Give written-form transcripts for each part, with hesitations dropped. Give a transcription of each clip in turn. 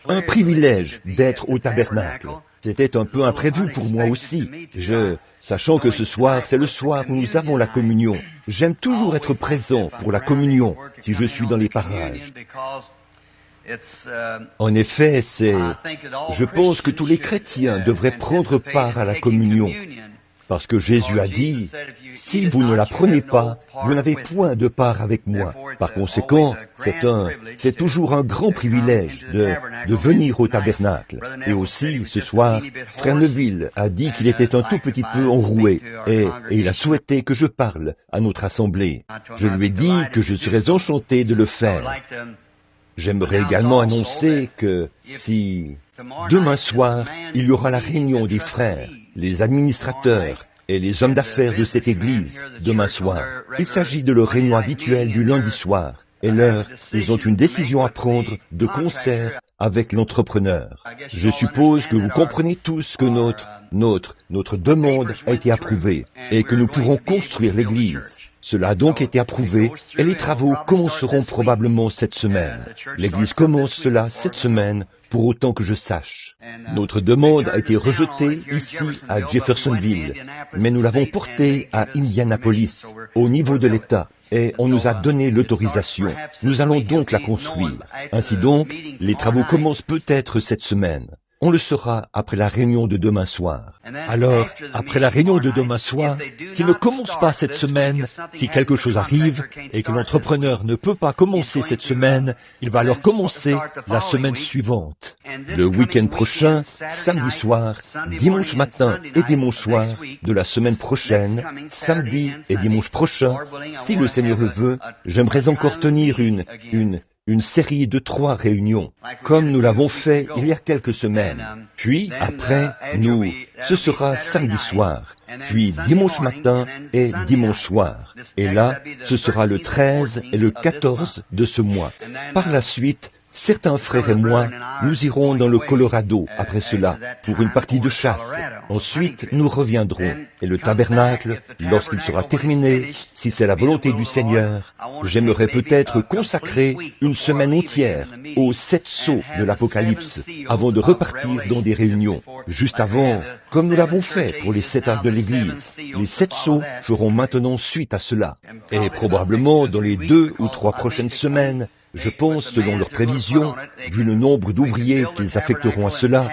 Un privilège d'être au tabernacle. C'était un peu imprévu pour moi aussi. Sachant que ce soir, c'est le soir où nous avons la communion. J'aime toujours être présent pour la communion si je suis dans les parages. En effet, je pense que tous les chrétiens devraient prendre part à la communion. Parce que Jésus a dit, « Si vous ne la prenez pas, vous n'avez point de part avec moi. » Par conséquent, c'est toujours un grand privilège de venir au tabernacle. Et aussi, ce soir, Frère Neville a dit qu'il était un tout petit peu enroué et il a souhaité que je parle à notre assemblée. Je lui ai dit que je serais enchanté de le faire. J'aimerais également annoncer que si demain soir, il y aura la réunion des frères, les administrateurs et les hommes d'affaires de cette église demain soir. Il s'agit de leur réunion habituelle du lundi soir. Et ils ont une décision à prendre de concert avec l'entrepreneur. Je suppose que vous comprenez tous que notre demande a été approuvée et que nous pourrons construire l'église. Cela a donc été approuvé et les travaux commenceront probablement cette semaine. L'église commence cela cette semaine, pour autant que je sache. Notre demande a été rejetée ici à Jeffersonville, mais nous l'avons portée à Indianapolis, au niveau de l'État, et on nous a donné l'autorisation. Nous allons donc la construire. Ainsi donc, les travaux commencent peut-être cette semaine. On le saura après la réunion de demain soir. Alors, après la réunion de demain soir, s'il ne commence pas cette semaine, si quelque chose arrive et que l'entrepreneur ne peut pas commencer cette semaine, il va alors commencer la semaine suivante. Le week-end prochain, samedi soir, dimanche matin et dimanche soir de la semaine prochaine, samedi et dimanche prochain, si le Seigneur le veut, j'aimerais encore tenir une série de 3 réunions, comme nous l'avons fait il y a quelques semaines. Puis, après, ce sera samedi soir, puis dimanche matin et dimanche soir. Et là, ce sera le 13 et le 14 de ce mois. Par la suite, certains frères et moi, nous irons dans le Colorado après cela, pour une partie de chasse. Ensuite, nous reviendrons. Et le tabernacle, lorsqu'il sera terminé, si c'est la volonté du Seigneur, j'aimerais peut-être consacrer une semaine entière aux 7 sceaux de l'Apocalypse, avant de repartir dans des réunions. Juste avant, comme nous l'avons fait pour les 7 arcs de l'Église, les 7 sceaux feront maintenant suite à cela. Et probablement, dans les 2 ou 3 prochaines semaines, je pense, selon leurs prévisions, vu le nombre d'ouvriers qu'ils affecteront à cela,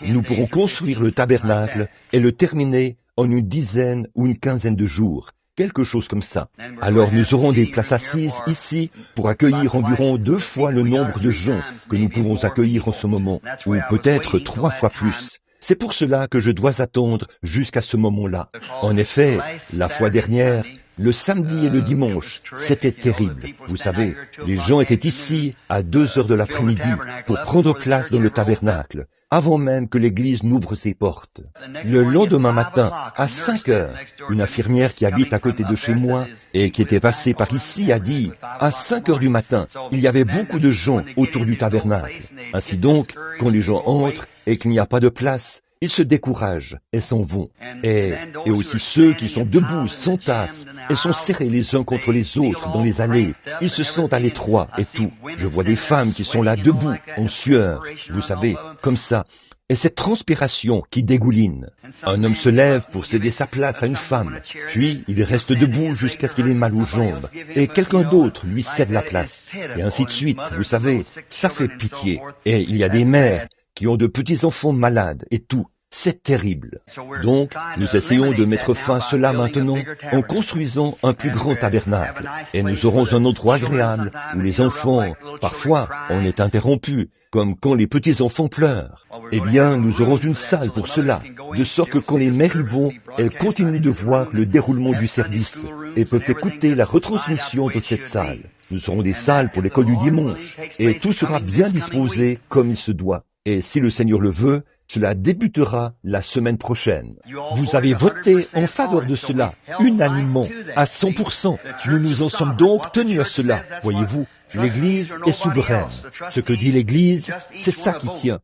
nous pourrons construire le tabernacle et le terminer en une dizaine ou une quinzaine de jours, quelque chose comme ça. Alors nous aurons des places assises ici pour accueillir environ 2 fois le nombre de gens que nous pouvons accueillir en ce moment, ou peut-être 3 fois plus. C'est pour cela que je dois attendre jusqu'à ce moment-là. En effet, la fois dernière, le samedi et le dimanche, c'était terrible. Vous savez, les gens étaient ici à 2 heures de l'après-midi pour prendre place dans le tabernacle, avant même que l'église n'ouvre ses portes. Le lendemain matin, à 5 heures, une infirmière qui habite à côté de chez moi et qui était passée par ici a dit, à 5 heures du matin, il y avait beaucoup de gens autour du tabernacle. Ainsi donc, quand les gens entrent et qu'il n'y a pas de place, ils se découragent et s'en vont. Et aussi ceux qui sont debout s'entassent et sont serrés les uns contre les autres dans les allées. Ils se sentent à l'étroit et tout. Je vois des femmes qui sont là debout, en sueur, vous savez, comme ça. Et cette transpiration qui dégouline. Un homme se lève pour céder sa place à une femme, puis il reste debout jusqu'à ce qu'il ait mal aux jambes, et quelqu'un d'autre lui cède la place. Et ainsi de suite, vous savez, ça fait pitié. Et il y a des mères qui ont de petits-enfants malades et tout. C'est terrible. Donc, nous essayons de mettre fin à cela maintenant en construisant un plus grand tabernacle. Et nous aurons un endroit agréable où les enfants, parfois, on est interrompus, comme quand les petits-enfants pleurent. Eh bien, nous aurons une salle pour cela, de sorte que quand les mères y vont, elles continuent de voir le déroulement du service et peuvent écouter la retransmission de cette salle. Nous aurons des salles pour l'école du dimanche et tout sera bien disposé comme il se doit. Et si le Seigneur le veut, cela débutera la semaine prochaine. Vous avez voté en faveur de cela, unanimement, à 100%. Nous nous en sommes donc tenus à cela. Voyez-vous, l'Église est souveraine. Ce que dit l'Église, c'est ça qui tient.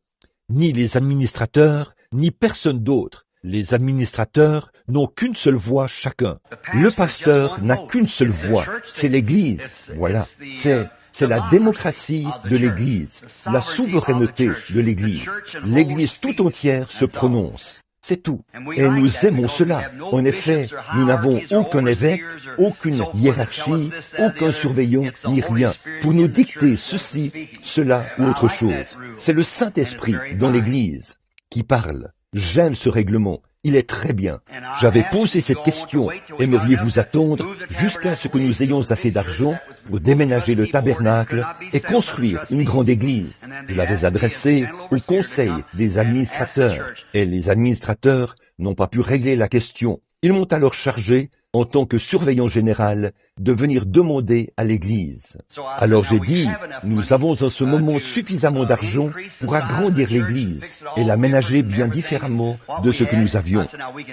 Ni les administrateurs, ni personne d'autre. Les administrateurs n'ont qu'une seule voix chacun. Le pasteur n'a qu'une seule voix. C'est l'Église. Voilà. C'est la démocratie de l'Église, la souveraineté de l'Église. L'Église tout entière se prononce. C'est tout. Et nous aimons cela. En effet, nous n'avons aucun évêque, aucune hiérarchie, aucun surveillant, ni rien, pour nous dicter ceci, cela ou autre chose. C'est le Saint-Esprit dans l'Église qui parle. J'aime ce règlement. Il est très bien. J'avais posé cette question. Aimeriez-vous attendre jusqu'à ce que nous ayons assez d'argent pour déménager le tabernacle et construire une grande église? Je l'avais adressé au conseil des administrateurs et les administrateurs n'ont pas pu régler la question. Ils m'ont alors chargé, en tant que surveillant général, de venir demander à l'Église. Alors j'ai dit, nous avons en ce moment suffisamment d'argent pour agrandir l'Église et l'aménager bien différemment de ce que nous avions.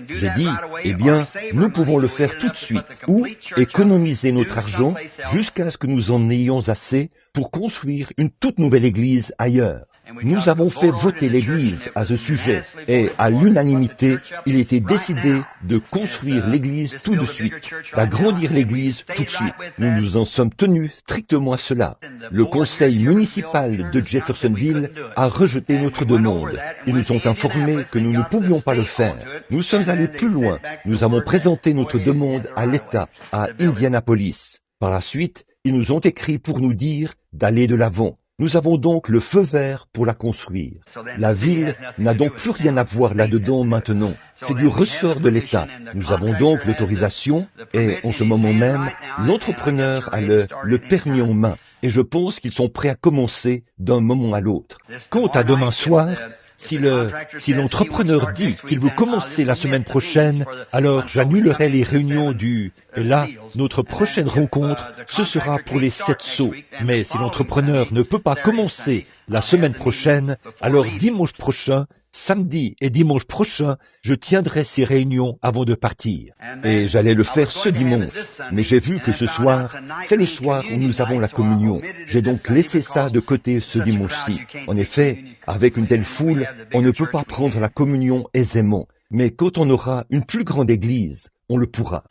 J'ai dit, eh bien, nous pouvons le faire tout de suite ou économiser notre argent jusqu'à ce que nous en ayons assez pour construire une toute nouvelle Église ailleurs. Nous avons fait voter l'Église à ce sujet et à l'unanimité, il était décidé de construire l'Église tout de suite, d'agrandir l'Église tout de suite. Nous nous en sommes tenus strictement à cela. Le conseil municipal de Jeffersonville a rejeté notre demande. Ils nous ont informés que nous ne pouvions pas le faire. Nous sommes allés plus loin. Nous avons présenté notre demande à l'État, à Indianapolis. Par la suite, ils nous ont écrit pour nous dire d'aller de l'avant. Nous avons donc le feu vert pour la construire. La ville n'a donc plus rien à voir là-dedans maintenant. C'est du ressort de l'État. Nous avons donc l'autorisation et, en ce moment même, l'entrepreneur a le permis en main. Et je pense qu'ils sont prêts à commencer d'un moment à l'autre. Quant à demain soir, si l'entrepreneur dit qu'il veut commencer la semaine prochaine, alors j'annulerai les réunions et là, notre prochaine rencontre, ce sera pour les 7 sauts. Mais si l'entrepreneur ne peut pas commencer la semaine prochaine, alors dimanche prochain, samedi et dimanche prochain, je tiendrai ces réunions avant de partir. Et j'allais le faire ce dimanche. Mais j'ai vu que ce soir, c'est le soir où nous avons la communion. J'ai donc laissé ça de côté ce dimanche-ci. En effet, avec une telle foule, on ne peut pas prendre la communion aisément. Mais quand on aura une plus grande église, on le pourra.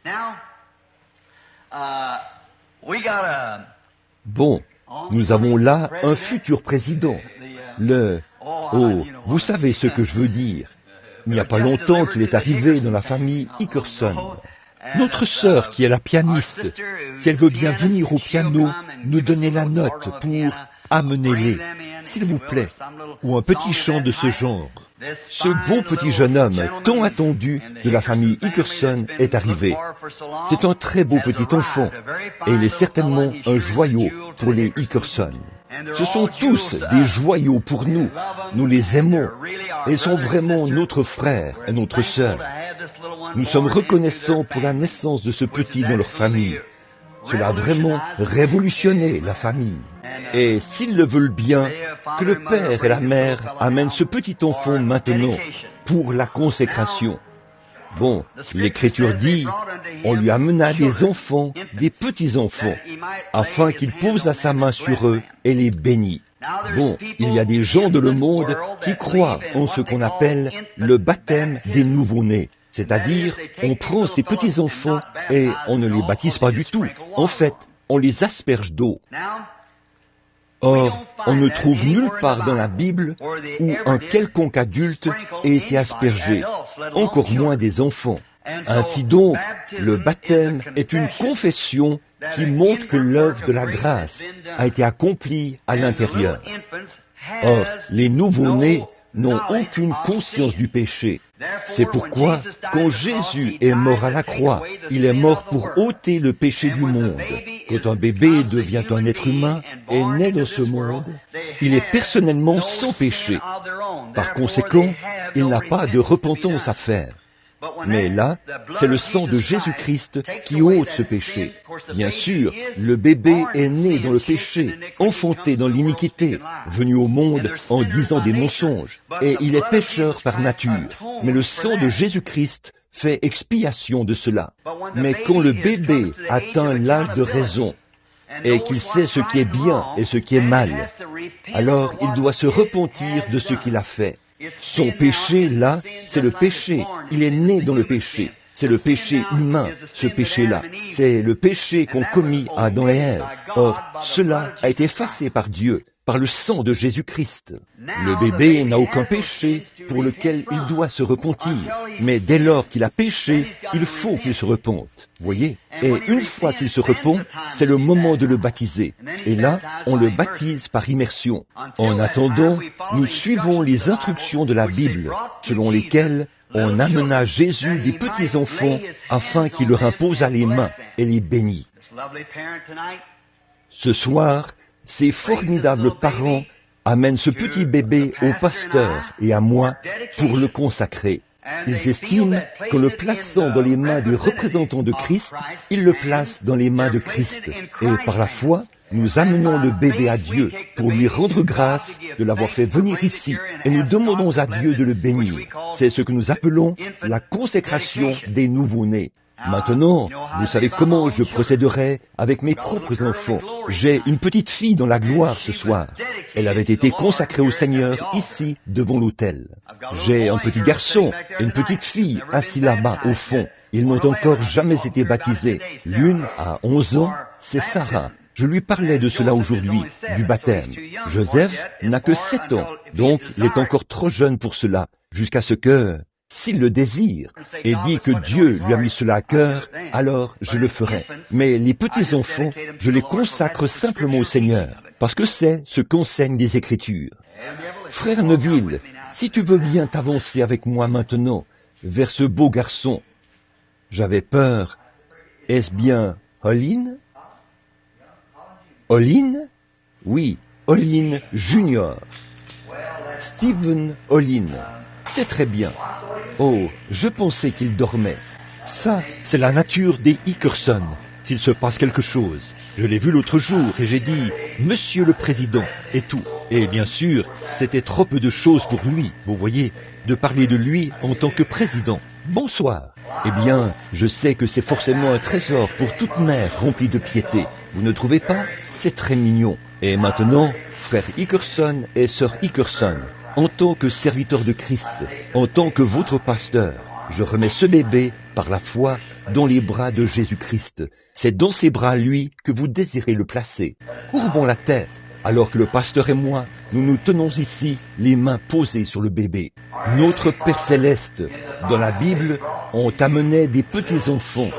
Bon, nous avons là un futur président. Vous savez ce que je veux dire. Il n'y a pas longtemps qu'il est arrivé dans la famille Hickerson. Notre sœur, qui est la pianiste, si elle veut bien venir au piano, nous donner la note pour amenez-les, s'il vous plaît, ou un petit chant de ce genre. Ce beau petit jeune homme, tant attendu de la famille Hickerson, est arrivé. C'est un très beau petit enfant, et il est certainement un joyau pour les Hickerson. Ce sont tous des joyaux pour nous. Nous les aimons. Ils sont vraiment notre frère et notre sœur. Nous sommes reconnaissants pour la naissance de ce petit dans leur famille. Cela a vraiment révolutionné la famille. Et s'ils le veulent bien, que le père et la mère amènent ce petit enfant maintenant pour la consécration. Bon, l'Écriture dit, on lui amena des enfants, des petits-enfants, afin qu'il pose sa main sur eux et les bénit. Bon, il y a des gens de le monde qui croient en ce qu'on appelle le baptême des nouveau-nés. C'est-à-dire, on prend ces petits-enfants et on ne les baptise pas du tout. En fait, on les asperge d'eau. Or, on ne trouve nulle part dans la Bible où un quelconque adulte ait été aspergé, encore moins des enfants. Ainsi donc, le baptême est une confession qui montre que l'œuvre de la grâce a été accomplie à l'intérieur. Or, les nouveau-nés n'ont aucune conscience du péché. C'est pourquoi, quand Jésus est mort à la croix, il est mort pour ôter le péché du monde. Quand un bébé devient un être humain et naît dans ce monde, il est personnellement sans péché. Par conséquent, il n'a pas de repentance à faire. Mais là, c'est le sang de Jésus-Christ qui ôte ce péché. Bien sûr, le bébé est né dans le péché, enfanté dans l'iniquité, venu au monde en disant des mensonges, et il est pécheur par nature. Mais le sang de Jésus-Christ fait expiation de cela. Mais quand le bébé atteint l'âge de raison, et qu'il sait ce qui est bien et ce qui est mal, alors il doit se repentir de ce qu'il a fait. Son péché, là, c'est le péché. Il est né dans le péché. c'est le péché humain, ce péché-là. C'est le péché qu'ont commis Adam et Ève. Or, cela a été effacé par Dieu, par le sang de Jésus-Christ. Le bébé n'a aucun péché pour lequel il doit se repentir. Mais dès lors qu'il a péché, il faut qu'il se repente. Voyez? Et une fois qu'il se repent, c'est le moment de le baptiser. Et là, on le baptise par immersion. En attendant, nous suivons les instructions de la Bible, selon lesquelles on amena Jésus des petits-enfants afin qu'il leur imposât les mains et les bénit. Ce soir, ces formidables parents amènent ce petit bébé au pasteur et à moi pour le consacrer. Ils estiment qu'en le plaçant dans les mains des représentants de Christ, ils le placent dans les mains de Christ. Et par la foi, nous amenons le bébé à Dieu pour lui rendre grâce de l'avoir fait venir ici et nous demandons à Dieu de le bénir. C'est ce que nous appelons la consécration des nouveau-nés. Maintenant, vous savez comment je procéderai avec mes propres enfants. J'ai une petite fille dans la gloire ce soir. Elle avait été consacrée au Seigneur ici, devant l'autel. J'ai un petit garçon et une petite fille assis là-bas au fond. Ils n'ont encore jamais été baptisés. L'une a 11 ans, c'est Sarah. Je lui parlais de cela aujourd'hui, du baptême. Joseph n'a que 7 ans, donc il est encore trop jeune pour cela, jusqu'à ce que, s'il le désire, et dit que Dieu lui a mis cela à cœur, alors je le ferai. Mais les petits-enfants, je les consacre simplement au Seigneur, parce que c'est ce qu'enseignent les Écritures. Frère Neville, si tu veux bien t'avancer avec moi maintenant, vers ce beau garçon. J'avais peur. Est-ce bien Olin? Olin? Oui, Olin Junior. Stephen Olin. C'est très bien. Oh, je pensais qu'il dormait. Ça, c'est la nature des Hickerson. S'il se passe quelque chose. Je l'ai vu l'autre jour et j'ai dit « Monsieur le Président » et tout. Et bien sûr, c'était trop peu de choses pour lui, vous voyez, de parler de lui en tant que président. Bonsoir. Eh bien, je sais que c'est forcément un trésor pour toute mère remplie de piété. Vous ne trouvez pas? C'est très mignon. Et maintenant, frère Hickerson et sœur Hickerson, en tant que serviteur de Christ, en tant que votre pasteur, je remets ce bébé, par la foi, dans les bras de Jésus-Christ. C'est dans ses bras, lui, que vous désirez le placer. Courbons la tête, alors que le pasteur et moi, nous nous tenons ici, les mains posées sur le bébé. Notre Père Céleste, dans la Bible, on t'amenait des petits-enfants,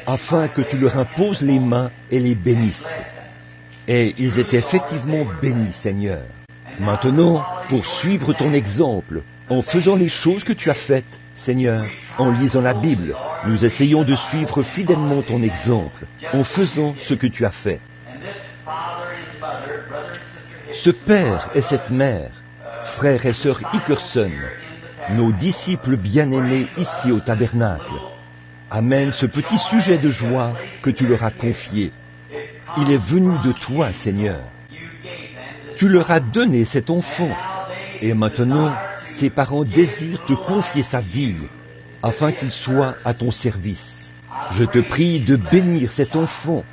afin que tu leur imposes les mains et les bénisses. Et ils étaient effectivement bénis, Seigneur. Maintenant, pour suivre ton exemple, en faisant les choses que tu as faites, Seigneur, en lisant la Bible, nous essayons de suivre fidèlement ton exemple, en faisant ce que tu as fait. Ce père et cette mère, frères et sœurs Hickerson, nos disciples bien-aimés ici au tabernacle, amènent ce petit sujet de joie que tu leur as confié. Il est venu de toi, Seigneur. Tu leur as donné cet enfant, et maintenant, ses parents désirent te confier sa vie, afin qu'il soit à ton service. Je te prie de bénir cet enfant,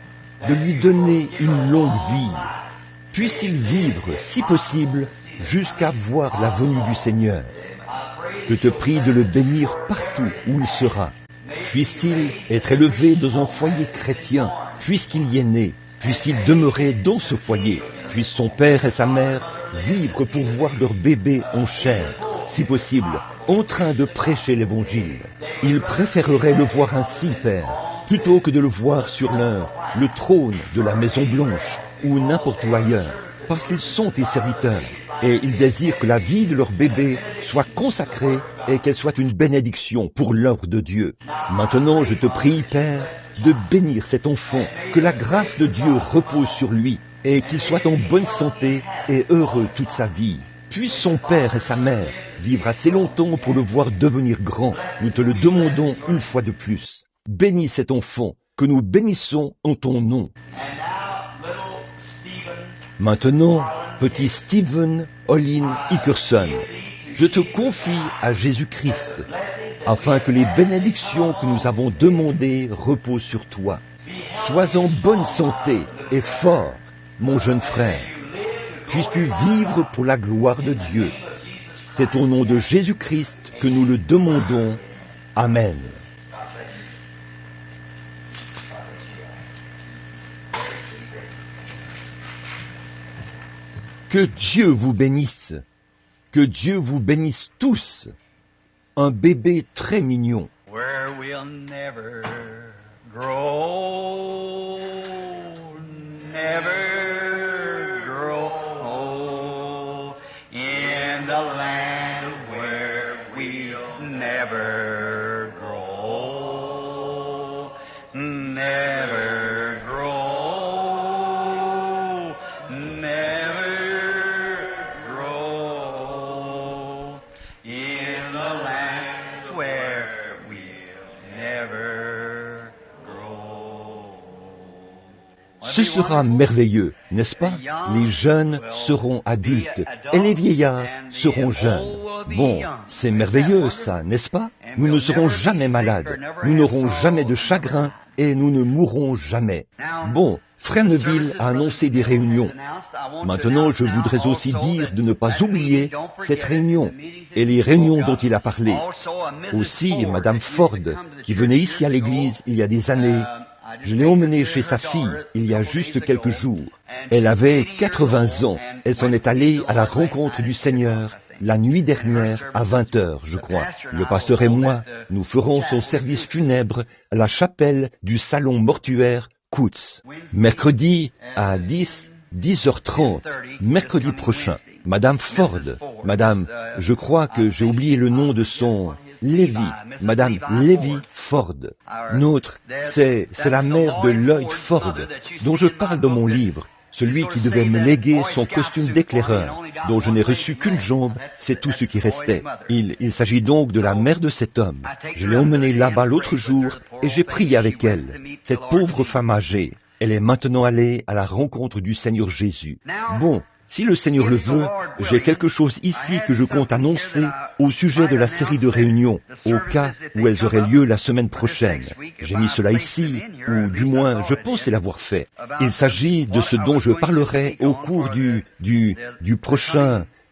de lui donner une longue vie. Puisse-t-il vivre, si possible, jusqu'à voir la venue du Seigneur. Je te prie de le bénir partout où il sera. Puisse-t-il être élevé dans un foyer chrétien, puisqu'il y est né, puisse-t-il demeurer dans ce foyer, puisse son père et sa mère vivre pour voir leur bébé en chair, si possible, en train de prêcher l'Évangile. Ils préféreraient le voir ainsi, Père, plutôt que de le voir sur le trône de la Maison Blanche ou n'importe où ailleurs, parce qu'ils sont tes serviteurs et ils désirent que la vie de leur bébé soit consacrée et qu'elle soit une bénédiction pour l'œuvre de Dieu. Maintenant, je te prie, Père, de bénir cet enfant, que la grâce de Dieu repose sur lui et qu'il soit en bonne santé et heureux toute sa vie. Puisse son père et sa mère vivre assez longtemps pour le voir devenir grand. Nous te le demandons une fois de plus. Bénis cet enfant, que nous bénissons en ton nom. Maintenant, petit Stephen Olin Hickerson, je te confie à Jésus-Christ, afin que les bénédictions que nous avons demandées reposent sur toi. Sois en bonne santé et fort, mon jeune frère. Puisses-tu vivre pour la gloire de Dieu. C'est au nom de Jésus-Christ que nous le demandons. Amen. Que Dieu vous bénisse. Que Dieu vous bénisse tous. Un bébé très mignon. Where we'll never grow, never grow, in the land where we'll never grow, never grow, never grow, in the land where Ce sera merveilleux, n'est-ce pas? Les jeunes seront adultes et les vieillards seront jeunes. Bon, c'est merveilleux ça, n'est-ce pas? Nous ne serons jamais malades, nous n'aurons jamais de chagrin et nous ne mourrons jamais. Bon, Frère Neville a annoncé des réunions. Maintenant, je voudrais aussi dire de ne pas oublier cette réunion et les réunions dont il a parlé. Aussi, Madame Ford, qui venait ici à l'église il y a des années, je l'ai emmenée chez sa fille il y a juste quelques jours. Elle avait 80 ans. Elle s'en est allée à la rencontre du Seigneur la nuit dernière à 20h, je crois. Le pasteur et moi, nous ferons son service funèbre à la chapelle du salon mortuaire Coutts. Mercredi à 10h30, mercredi prochain. Madame Ford, Madame, je crois que j'ai oublié le nom de son... Lévy, Madame Lévy Ford. Nôtre, c'est la mère de Lloyd Ford, dont je parle dans mon livre. Celui qui devait me léguer son costume d'éclaireur, dont je n'ai reçu qu'une jambe, c'est tout ce qui restait. Il s'agit donc de la mère de cet homme. Je l'ai emmenée là-bas l'autre jour et j'ai prié avec elle. Cette pauvre femme âgée, elle est maintenant allée à la rencontre du Seigneur Jésus. Bon, si le Seigneur le veut, j'ai quelque chose ici que je compte annoncer au sujet de la série de réunions, au cas où elles auraient lieu la semaine prochaine. J'ai mis cela ici, ou du moins, je pensais l'avoir fait. Il s'agit de ce dont je parlerai au cours de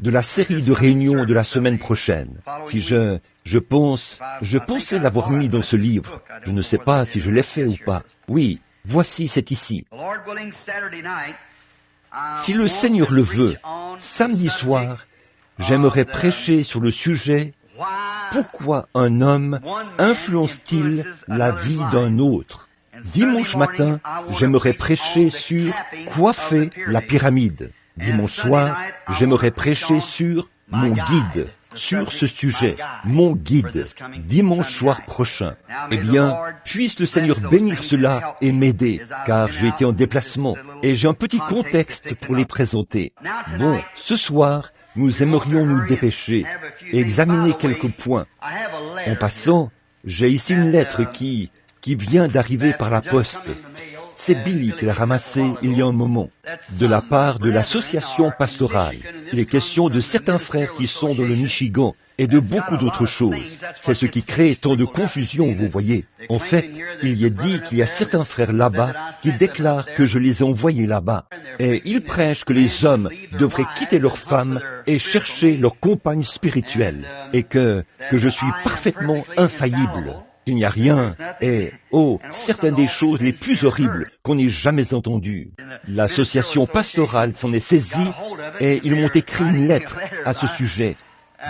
la série de réunions de la semaine prochaine. Si je pensais l'avoir mis dans ce livre. Je ne sais pas si je l'ai fait ou pas. Oui, voici, c'est ici. Si le Seigneur le veut, samedi soir, j'aimerais prêcher sur le sujet « Pourquoi un homme influence-t-il la vie d'un autre ?» Dimanche matin, j'aimerais prêcher sur « Coiffer la pyramide ». Dimanche soir, j'aimerais prêcher sur « Mon guide ». Sur ce sujet, mon guide, dimanche soir prochain. Eh bien, puisse le Seigneur bénir cela et m'aider, car j'ai été en déplacement et j'ai un petit contexte pour les présenter. Bon, ce soir, nous aimerions nous dépêcher et examiner quelques points. En passant, j'ai ici une lettre qui vient d'arriver par la poste. C'est Billy qui l'a ramassée il y a un moment, de la part de l'association pastorale. Il est question de certains frères qui sont dans le Michigan et de beaucoup d'autres choses. C'est ce qui crée tant de confusion, vous voyez. En fait, il y est dit qu'il y a certains frères là-bas qui déclarent que je les ai envoyés là-bas. Et ils prêchent que les hommes devraient quitter leurs femmes et chercher leur compagne spirituelle. Et que je suis parfaitement infaillible. Il n'y a rien, et, certaines des choses les plus horribles qu'on ait jamais entendues. L'association pastorale s'en est saisie, et ils m'ont écrit une lettre à ce sujet,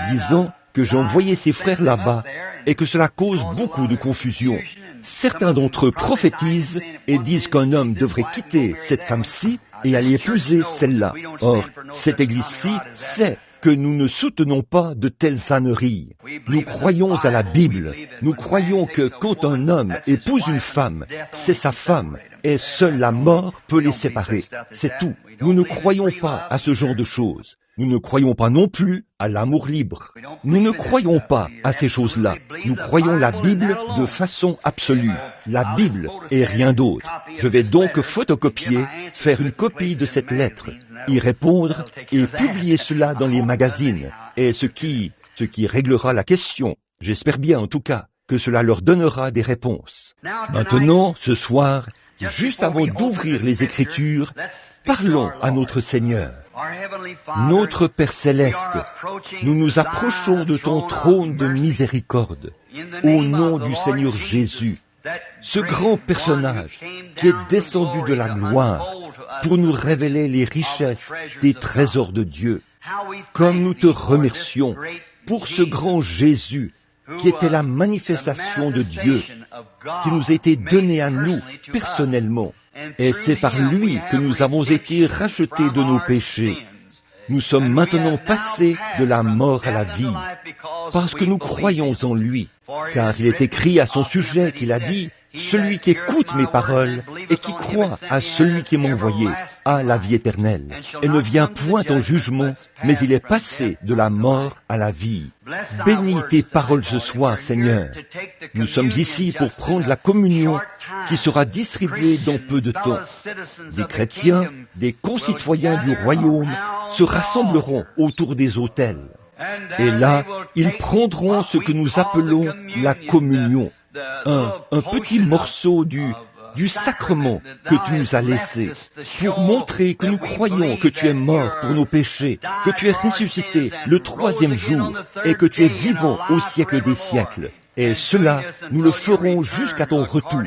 disant que j'ai envoyé ces frères là-bas, et que cela cause beaucoup de confusion. Certains d'entre eux prophétisent et disent qu'un homme devrait quitter cette femme-ci et aller épouser celle-là. Or, cette église-ci sait que nous ne soutenons pas de telles âneries. Nous croyons à la Bible. Nous croyons que quand un homme épouse une femme, c'est sa femme, et seule la mort peut les séparer. C'est tout. Nous ne croyons pas à ce genre de choses. Nous ne croyons pas non plus à l'amour libre. Nous ne croyons pas à ces choses-là. Nous croyons la Bible de façon absolue. La Bible et rien d'autre. Je vais donc photocopier, faire une copie de cette lettre, y répondre et publier cela dans les magazines. Et ce qui réglera la question, j'espère bien en tout cas, que cela leur donnera des réponses. Maintenant, ce soir, juste avant d'ouvrir les Écritures, parlons à notre Seigneur. Notre Père Céleste, nous nous approchons de ton trône de miséricorde, au nom du Seigneur Jésus, ce grand personnage qui est descendu de la gloire pour nous révéler les richesses des trésors de Dieu. Comme nous te remercions pour ce grand Jésus qui était la manifestation de Dieu, qui nous a été donné à nous personnellement. Et c'est par lui que nous avons été rachetés de nos péchés. Nous sommes maintenant passés de la mort à la vie, parce que nous croyons en lui. Car il est écrit à son sujet qu'il a dit, « Celui qui écoute mes paroles et qui croit à celui qui m'a envoyé a la vie éternelle, et ne vient point en jugement, mais il est passé de la mort à la vie. » Bénis tes paroles ce soir, Seigneur. Nous sommes ici pour prendre la communion qui sera distribuée dans peu de temps. Des chrétiens, des concitoyens du royaume se rassembleront autour des autels. Et là, ils prendront ce que nous appelons la communion, un petit morceau du sacrement que tu nous as laissé, pour montrer que nous croyons que tu es mort pour nos péchés, que tu es ressuscité le troisième jour, et que tu es vivant au siècle des siècles. Et cela, nous le ferons jusqu'à ton retour,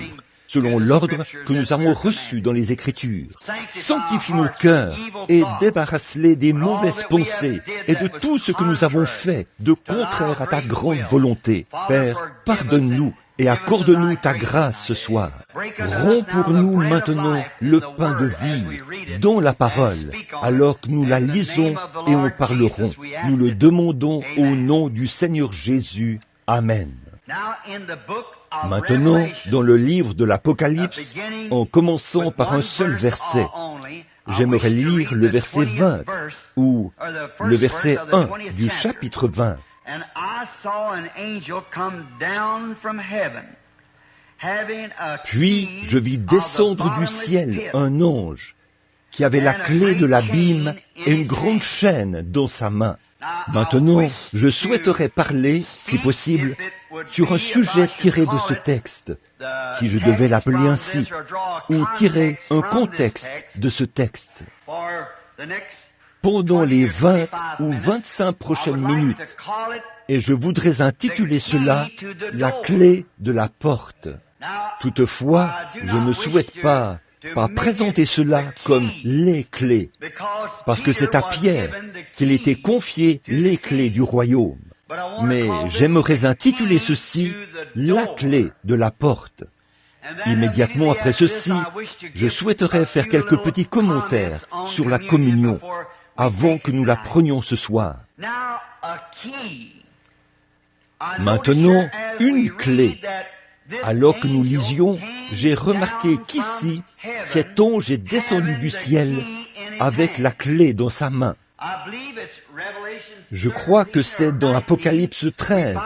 selon l'ordre que nous avons reçu dans les Écritures. Sanctifie nos cœurs et débarrasse-les des mauvaises pensées et de tout ce que nous avons fait de contraire à ta grande volonté. Père, pardonne-nous et accorde-nous ta grâce ce soir. Romps pour nous maintenant le pain de vie dans la parole, alors que nous la lisons et en parlerons. Nous le demandons au nom du Seigneur Jésus. Amen. Maintenant, dans le livre de l'Apocalypse, en commençant par un seul verset, j'aimerais lire le verset 20, ou le verset 1 du chapitre 20. Puis je vis descendre du ciel un ange qui avait la clé de l'abîme et une grande chaîne dans sa main. Maintenant, je souhaiterais parler, si possible, sur un sujet tiré de ce texte, si je devais l'appeler ainsi, ou tirer un contexte de ce texte. Pendant les 20 ou 25 prochaines minutes, et je voudrais intituler cela « La clé de la porte ». Toutefois, je ne souhaite pas présenter cela comme les clés, parce que c'est à Pierre qu'il était confié les clés du royaume. Mais j'aimerais intituler ceci « La clé de la porte ». Immédiatement après ceci, je souhaiterais faire quelques petits commentaires sur la communion avant que nous la prenions ce soir. Maintenant, une clé. Alors que nous lisions, j'ai remarqué qu'ici, cet ange est descendu du ciel avec la clé dans sa main. Je crois que c'est dans Apocalypse 13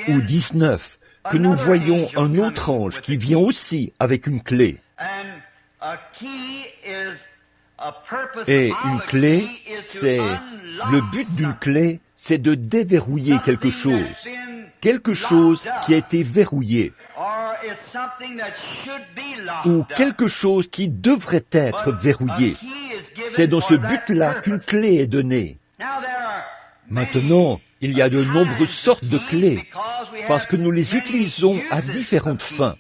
ou 19 que nous voyons un autre ange qui vient aussi avec une clé. Et une clé, le but d'une clé, c'est de déverrouiller quelque chose qui a été verrouillé, ou quelque chose qui devrait être verrouillé. C'est dans ce but-là qu'une clé est donnée. Maintenant, il y a de nombreuses sortes de clés, parce que nous les utilisons à différentes fins.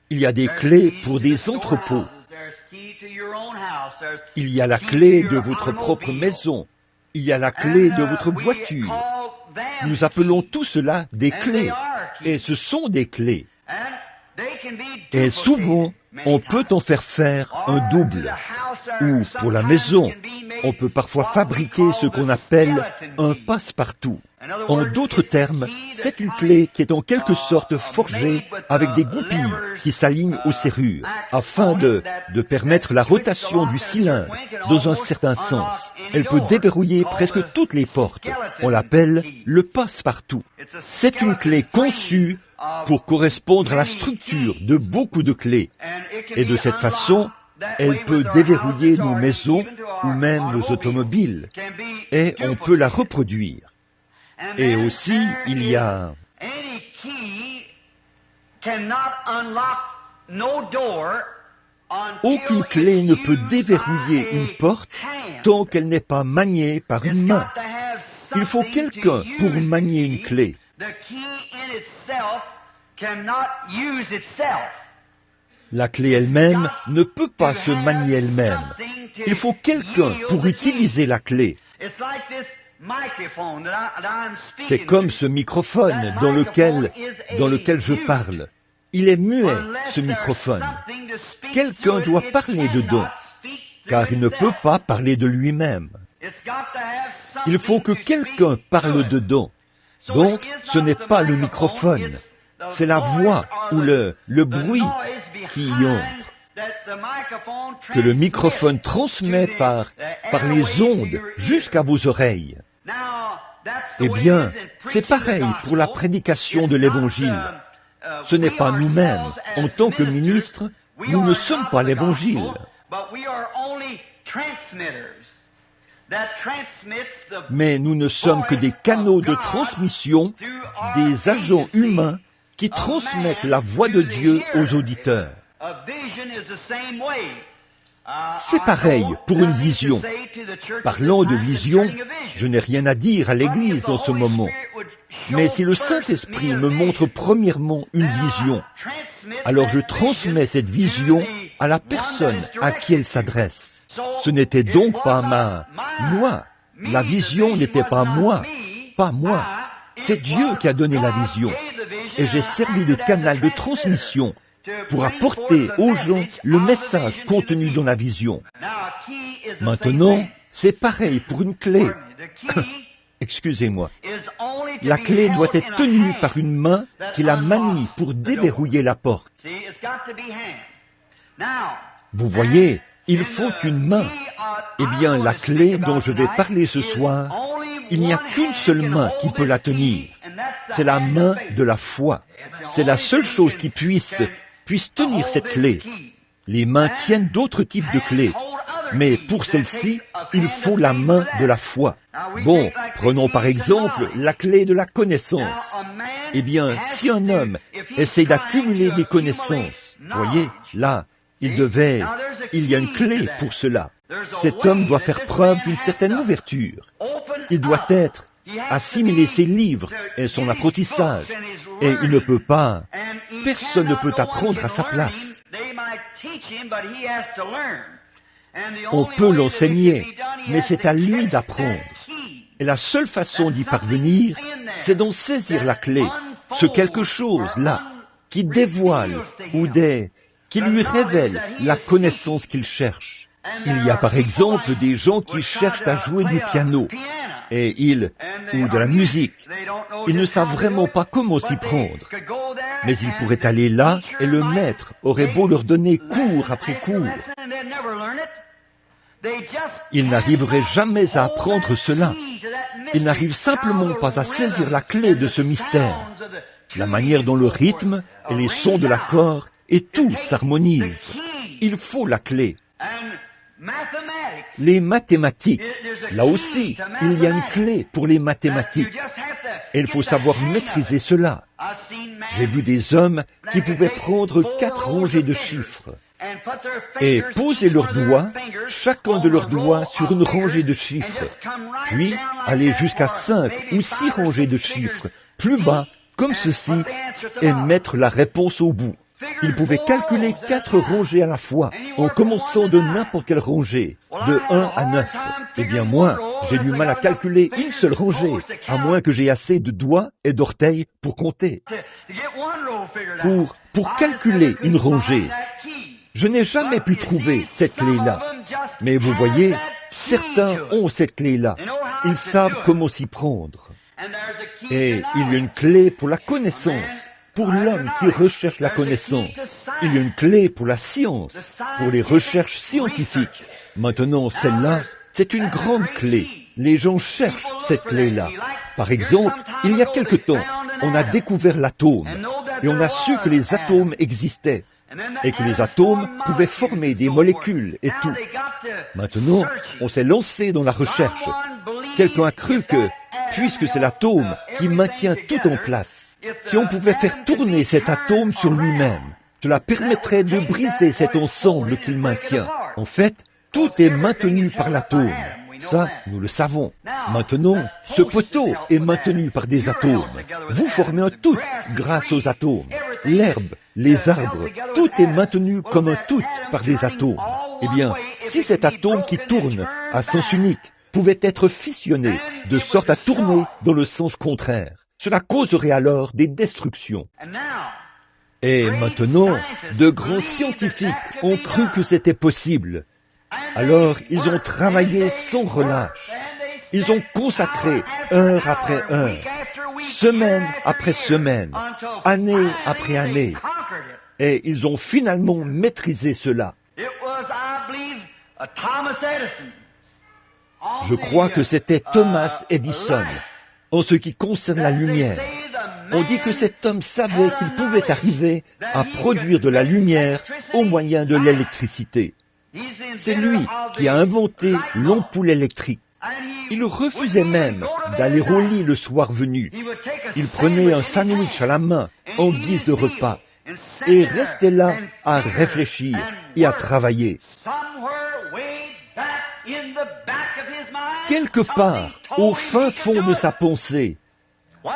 Il y a des clés pour des entrepôts. Il y a la clé de votre propre maison. Il y a la clé de votre voiture. Nous appelons tout cela des clés, et ce sont des clés. Et souvent, on peut en faire un double. Ou pour la maison, on peut parfois fabriquer ce qu'on appelle un passe-partout. En d'autres termes, c'est une clé qui est en quelque sorte forgée avec des goupilles qui s'alignent aux serrures, afin de permettre la rotation du cylindre dans un certain sens. Elle peut déverrouiller presque toutes les portes. On l'appelle le passe-partout. C'est une clé conçue pour correspondre à la structure de beaucoup de clés. Et de cette façon, elle peut déverrouiller nos maisons ou même nos automobiles. Et on peut la reproduire. Et aussi, il y a... Aucune clé ne peut déverrouiller une porte tant qu'elle n'est pas maniée par une main. Il faut quelqu'un pour manier une clé. La clé elle-même ne peut pas se manier elle-même. Il faut quelqu'un pour utiliser la clé. C'est comme ce microphone dans lequel je parle. Il est muet, ce microphone. Quelqu'un doit parler dedans, car il ne peut pas parler de lui-même. Il faut que quelqu'un parle dedans. Donc, ce n'est pas le microphone, c'est la voix ou le bruit qui y entre, que le microphone transmet par les ondes jusqu'à vos oreilles. Eh bien, c'est pareil pour la prédication de l'Évangile. Ce n'est pas nous-mêmes, en tant que ministres, nous ne sommes pas l'Évangile. Mais nous ne sommes que des canaux de transmission, des agents humains qui transmettent la voix de Dieu aux auditeurs. C'est pareil pour une vision. Parlant de vision, je n'ai rien à dire à l'Église en ce moment. Mais si le Saint-Esprit me montre premièrement une vision, alors je transmets cette vision à la personne à qui elle s'adresse. Ce n'était donc pas moi. La vision n'était pas moi. C'est Dieu qui a donné la vision. Et j'ai servi de canal de transmission pour apporter aux gens le message contenu dans la vision. Maintenant, c'est pareil pour une clé. Excusez-moi. La clé doit être tenue par une main qui la manie pour déverrouiller la porte. Vous voyez, il faut une main. Eh bien, la clé dont je vais parler ce soir, il n'y a qu'une seule main qui peut la tenir. C'est la main de la foi. C'est la seule chose qui puisse tenir cette clé. Les mains tiennent d'autres types de clés, mais pour celle-ci, il faut la main de la foi. Bon, prenons par exemple la clé de la connaissance. Eh bien, si un homme essaie d'accumuler des connaissances, voyez, là, il y a une clé pour cela. Cet homme doit faire preuve d'une certaine ouverture. Il doit assimiler ses livres et son apprentissage. Et il ne peut pas, personne ne peut apprendre à sa place. On peut l'enseigner, mais c'est à lui d'apprendre. Et la seule façon d'y parvenir, c'est d'en saisir la clé, ce quelque chose là, qui dévoile qui lui révèle la connaissance qu'il cherche. Il y a par exemple des gens qui cherchent à jouer du piano, ou de la musique. Ils ne savent vraiment pas comment s'y prendre. Mais ils pourraient aller là et le maître aurait beau leur donner cours après cours. Ils n'arriveraient jamais à apprendre cela. Ils n'arrivent simplement pas à saisir la clé de ce mystère. La manière dont le rythme et les sons de l'accord et tout s'harmonise. Il faut la clé. Les mathématiques, là aussi, il y a une clé pour les mathématiques. Et il faut savoir maîtriser cela. J'ai vu des hommes qui pouvaient prendre 4 rangées de chiffres et poser leurs doigts, chacun de leurs doigts, sur une rangée de chiffres, puis aller jusqu'à 5 ou 6 rangées de chiffres, plus bas, comme ceci, et mettre la réponse au bout. Ils pouvaient calculer 4 rangées à la fois, en commençant de n'importe quelle rangée, de 1 à 9. Eh bien moi, j'ai du mal à calculer une seule rangée, à moins que j'aie assez de doigts et d'orteils pour compter. Pour calculer une rangée, je n'ai jamais pu trouver cette clé-là. Mais vous voyez, certains ont cette clé-là. Ils savent comment s'y prendre. Et il y a une clé pour la connaissance. Pour l'homme qui recherche la connaissance, il y a une clé pour la science, pour les recherches scientifiques. Maintenant, celle-là, c'est une grande clé. Les gens cherchent cette clé-là. Par exemple, il y a quelque temps, on a découvert l'atome, et on a su que les atomes existaient, et que les atomes pouvaient former des molécules et tout. Maintenant, on s'est lancé dans la recherche. Quelqu'un a cru que, puisque c'est l'atome qui maintient tout en place, si on pouvait faire tourner cet atome sur lui-même, cela permettrait de briser cet ensemble qu'il maintient. En fait, tout est maintenu par l'atome. Ça, nous le savons. Maintenant, ce poteau est maintenu par des atomes. Vous formez un tout grâce aux atomes. l'herbe, les arbres, tout est maintenu comme un tout par des atomes. Eh bien, si cet atome qui tourne à sens unique pouvait être fissionné de sorte à tourner dans le sens contraire, cela causerait alors des destructions. Et maintenant, de grands scientifiques ont cru que c'était possible. Alors, ils ont travaillé sans relâche. Ils ont consacré heure après heure, semaine après semaine, année après année. Et ils ont finalement maîtrisé cela. Je crois que c'était Thomas Edison. En ce qui concerne la lumière, on dit que cet homme savait qu'il pouvait arriver à produire de la lumière au moyen de l'électricité. C'est lui qui a inventé l'ampoule électrique. Il refusait même d'aller au lit le soir venu. Il prenait un sandwich à la main en guise de repas et restait là à réfléchir et à travailler. Quelque part, au fin fond de sa pensée,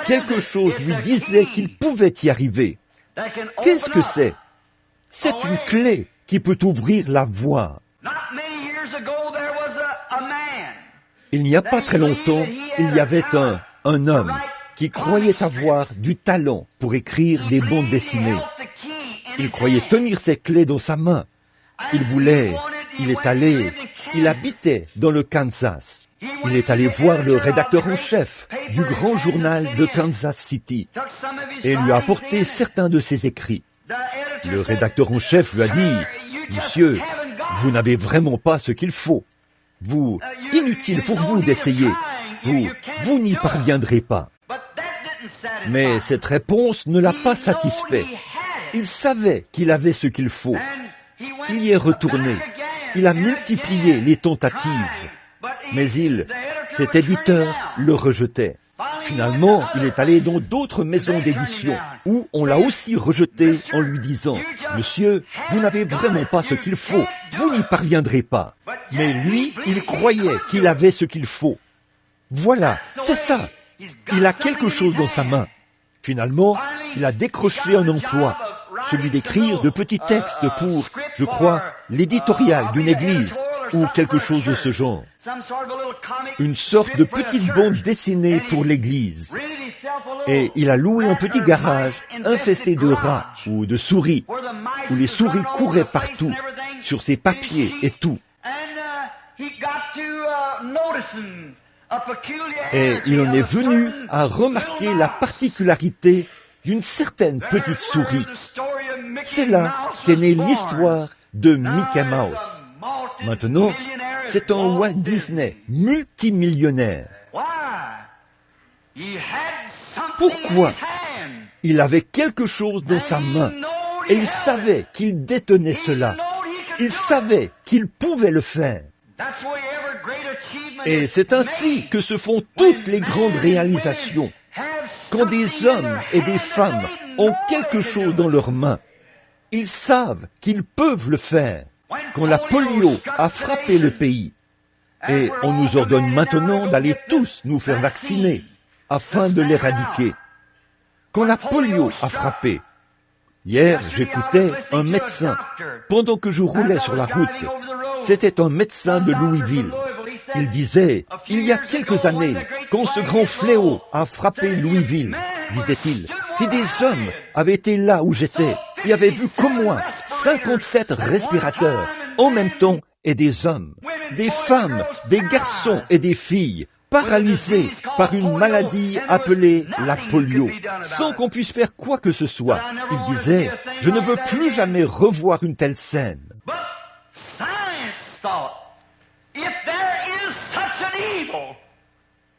quelque chose lui disait qu'il pouvait y arriver. Qu'est-ce que c'est? C'est une clé qui peut ouvrir la voie. Il n'y a pas très longtemps, il y avait un homme qui croyait avoir du talent pour écrire des bandes dessinées. Il croyait tenir ses clés dans sa main. Il habitait dans le Kansas. Il est allé voir le rédacteur en chef du grand journal de Kansas City et lui a apporté certains de ses écrits. Le rédacteur en chef lui a dit « Monsieur, vous n'avez vraiment pas ce qu'il faut. Inutile pour vous d'essayer. Vous n'y parviendrez pas. » Mais cette réponse ne l'a pas satisfait. Il savait qu'il avait ce qu'il faut. Il y est retourné. Il a multiplié les tentatives. Mais cet éditeur le rejetait. Finalement, il est allé dans d'autres maisons d'édition où on l'a aussi rejeté en lui disant « Monsieur, vous n'avez vraiment pas ce qu'il faut. Vous n'y parviendrez pas. » Mais lui, il croyait qu'il avait ce qu'il faut. Voilà, c'est ça. Il a quelque chose dans sa main. Finalement, il a décroché un emploi, celui d'écrire de petits textes pour, je crois, l'éditorial d'une église ou quelque chose de ce genre. Une sorte de petite bande dessinée pour l'église. Et il a loué un petit garage infesté de rats ou de souris, où les souris couraient partout, sur ses papiers et tout. Et il en est venu à remarquer la particularité d'une certaine petite souris. C'est là qu'est née l'histoire de Mickey Mouse. Maintenant, c'est un Walt Disney multimillionnaire. Pourquoi? Il avait quelque chose dans sa main et il savait qu'il détenait cela. Il savait qu'il pouvait le faire. Et c'est ainsi que se font toutes les grandes réalisations. Quand des hommes et des femmes ont quelque chose dans leurs mains, ils savent qu'ils peuvent le faire. Quand la polio a frappé le pays, et on nous ordonne maintenant d'aller tous nous faire vacciner afin de l'éradiquer. Quand la polio a frappé, hier j'écoutais un médecin pendant que je roulais sur la route. C'était un médecin de Louisville. Il disait, il y a quelques années, quand ce grand fléau a frappé Louisville, disait-il, si des hommes avaient été là où j'étais et avaient vu comme moi 57 respirateurs en même temps et des hommes, des femmes, des garçons et des filles paralysés par une maladie appelée la polio, sans qu'on puisse faire quoi que ce soit. Il disait, je ne veux plus jamais revoir une telle scène.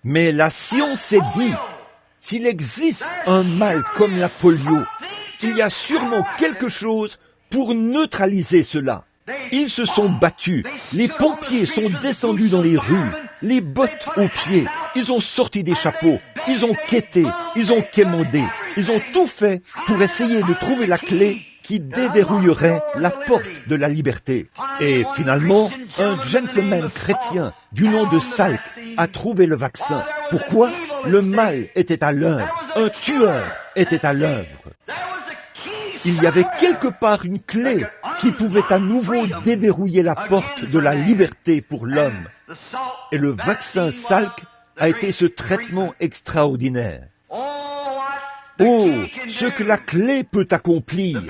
Mais la science s'est dit, s'il existe un mal comme la polio, il y a sûrement quelque chose pour neutraliser cela. Ils se sont battus, les pompiers sont descendus dans les rues, les bottes aux pieds, ils ont sorti des chapeaux, ils ont quêté, ils ont quémandé, ils ont tout fait pour essayer de trouver la clé qui déverrouillerait la porte de la liberté. Et finalement, un gentleman chrétien du nom de Salk a trouvé le vaccin. Pourquoi? Le mal était à l'œuvre, un tueur était à l'œuvre. Il y avait quelque part une clé qui pouvait à nouveau déverrouiller la porte de la liberté pour l'homme. Et le vaccin Salk a été ce traitement extraordinaire. Oh, ce que la clé peut accomplir!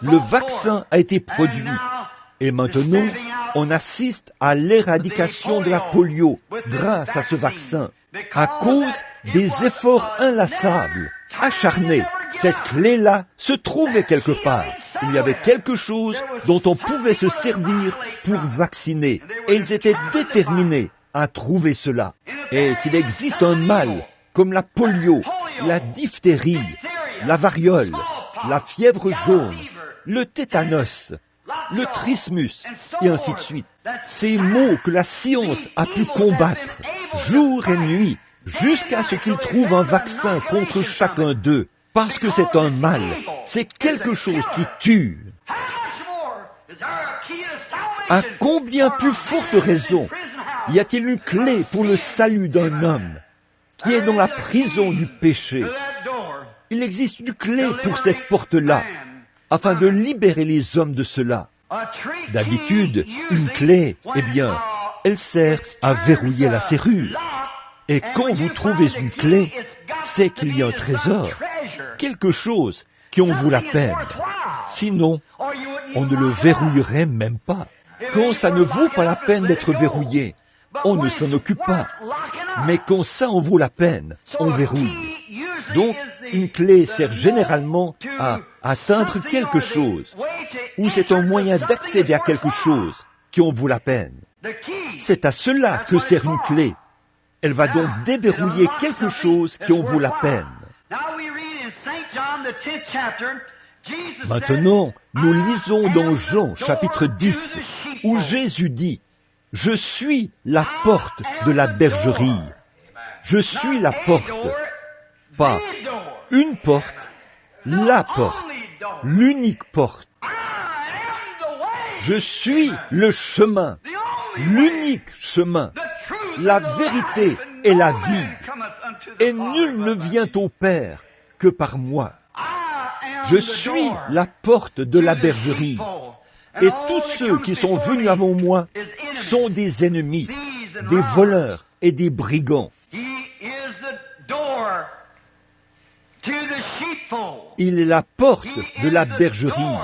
Le vaccin a été produit. Et maintenant, on assiste à l'éradication de la polio grâce à ce vaccin, à cause des efforts inlassables, acharnés. Cette clé-là se trouvait quelque part. Il y avait quelque chose dont on pouvait se servir pour vacciner. Et ils étaient déterminés à trouver cela. Et s'il existe un mal, comme la polio, la diphtérie, la variole, la fièvre jaune, le tétanos, le trismus, et ainsi de suite. Ces maux que la science a pu combattre, jour et nuit, jusqu'à ce qu'ils trouvent un vaccin contre chacun d'eux, parce que c'est un mal, c'est quelque chose qui tue. À combien plus forte raison y a-t-il une clé pour le salut d'un homme qui est dans la prison du péché? Il existe une clé pour cette porte-là, afin de libérer les hommes de cela. D'habitude, une clé, eh bien, elle sert à verrouiller la serrure. Et quand vous trouvez une clé, c'est qu'il y a un trésor, quelque chose qui en vaut la peine. Sinon, on ne le verrouillerait même pas. Quand ça ne vaut pas la peine d'être verrouillé, on ne s'en occupe pas. Mais quand ça en vaut la peine, on verrouille. Donc, une clé sert généralement à atteindre quelque chose, ou c'est un moyen d'accéder à quelque chose qui en vaut la peine. C'est à cela que sert une clé. Elle va donc déverrouiller quelque chose qui en vaut la peine. Maintenant, nous lisons dans Jean chapitre 10, où Jésus dit « Je suis la porte de la bergerie. Je suis la porte. » Pas une porte, la porte, l'unique porte. Je suis le chemin, l'unique chemin, la vérité et la vie. Et nul ne vient au Père que par moi. Je suis la porte de la bergerie. Et tous ceux qui sont venus avant moi sont des ennemis, des voleurs et des brigands. Il est la porte de la bergerie.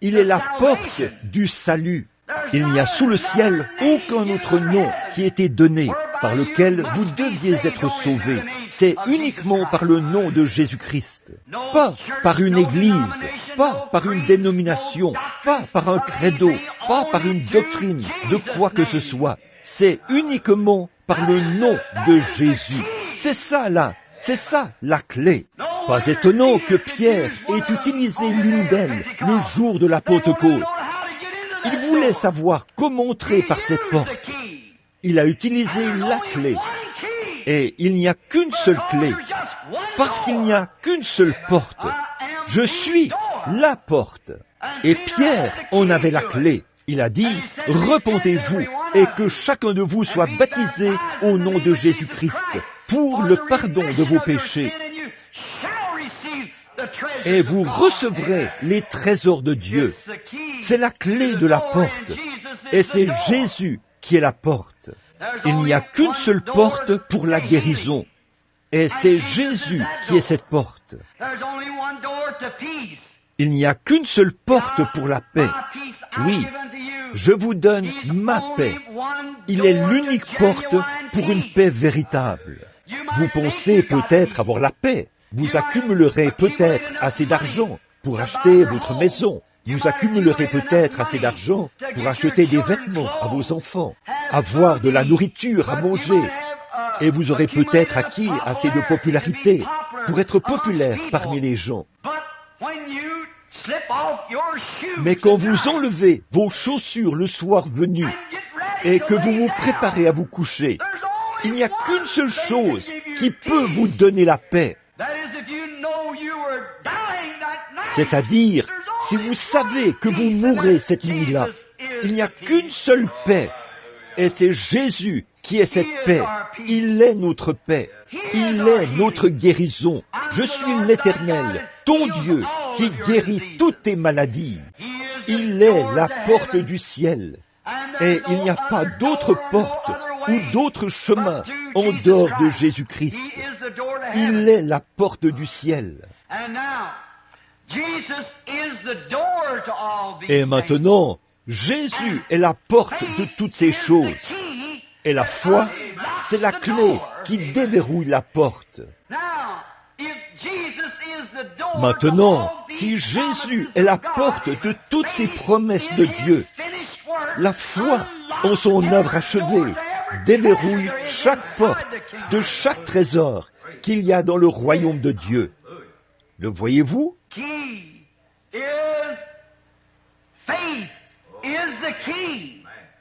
Il est la porte du salut. Il n'y a sous le ciel aucun autre nom qui ait été donné par lequel vous deviez être sauvés. C'est uniquement par le nom de Jésus-Christ. Pas par une église, pas par une dénomination, pas par un credo, pas par une doctrine de quoi que ce soit. C'est uniquement par le nom de Jésus. C'est ça là, c'est ça la clé. Pas étonnant que Pierre ait utilisé l'une d'elles le jour de la Pentecôte. Il voulait savoir comment entrer par cette porte. Il a utilisé la clé. Et il n'y a qu'une seule clé. Parce qu'il n'y a qu'une seule porte. Je suis la porte. Et Pierre en avait la clé. Il a dit, repentez-vous et que chacun de vous soit baptisé au nom de Jésus-Christ pour le pardon de vos péchés. Et vous recevrez les trésors de Dieu. C'est la clé de la porte. Et c'est Jésus qui est la porte. Il n'y a qu'une seule porte pour la guérison. Et c'est Jésus qui est cette porte. Il n'y a qu'une seule porte pour la paix. Oui, je vous donne ma paix. Il est l'unique porte pour une paix véritable. Vous pensez peut-être avoir la paix. Vous accumulerez peut-être assez d'argent pour acheter votre maison. Vous accumulerez peut-être assez d'argent pour acheter des vêtements à vos enfants, avoir de la nourriture à manger. Et vous aurez peut-être acquis assez de popularité pour être populaire parmi les gens. Mais quand vous enlevez vos chaussures le soir venu et que vous vous préparez à vous coucher, il n'y a qu'une seule chose qui peut vous donner la paix. C'est-à-dire, si vous savez que vous mourrez cette nuit-là, il n'y a qu'une seule paix. Et c'est Jésus qui est cette paix. Il est notre paix. Il est notre guérison. Je suis l'Éternel, ton Dieu, qui guérit toutes tes maladies. Il est la porte du ciel. Et il n'y a pas d'autre porte ou d'autre chemin en dehors de Jésus-Christ. Il est la porte du ciel. Et maintenant, Jésus est la porte de toutes ces choses. Et la foi, c'est la clé qui déverrouille la porte. Maintenant, si Jésus est la porte de toutes ces promesses de Dieu, la foi en son œuvre achevée déverrouille chaque porte de chaque trésor qu'il y a dans le royaume de Dieu. Le voyez-vous?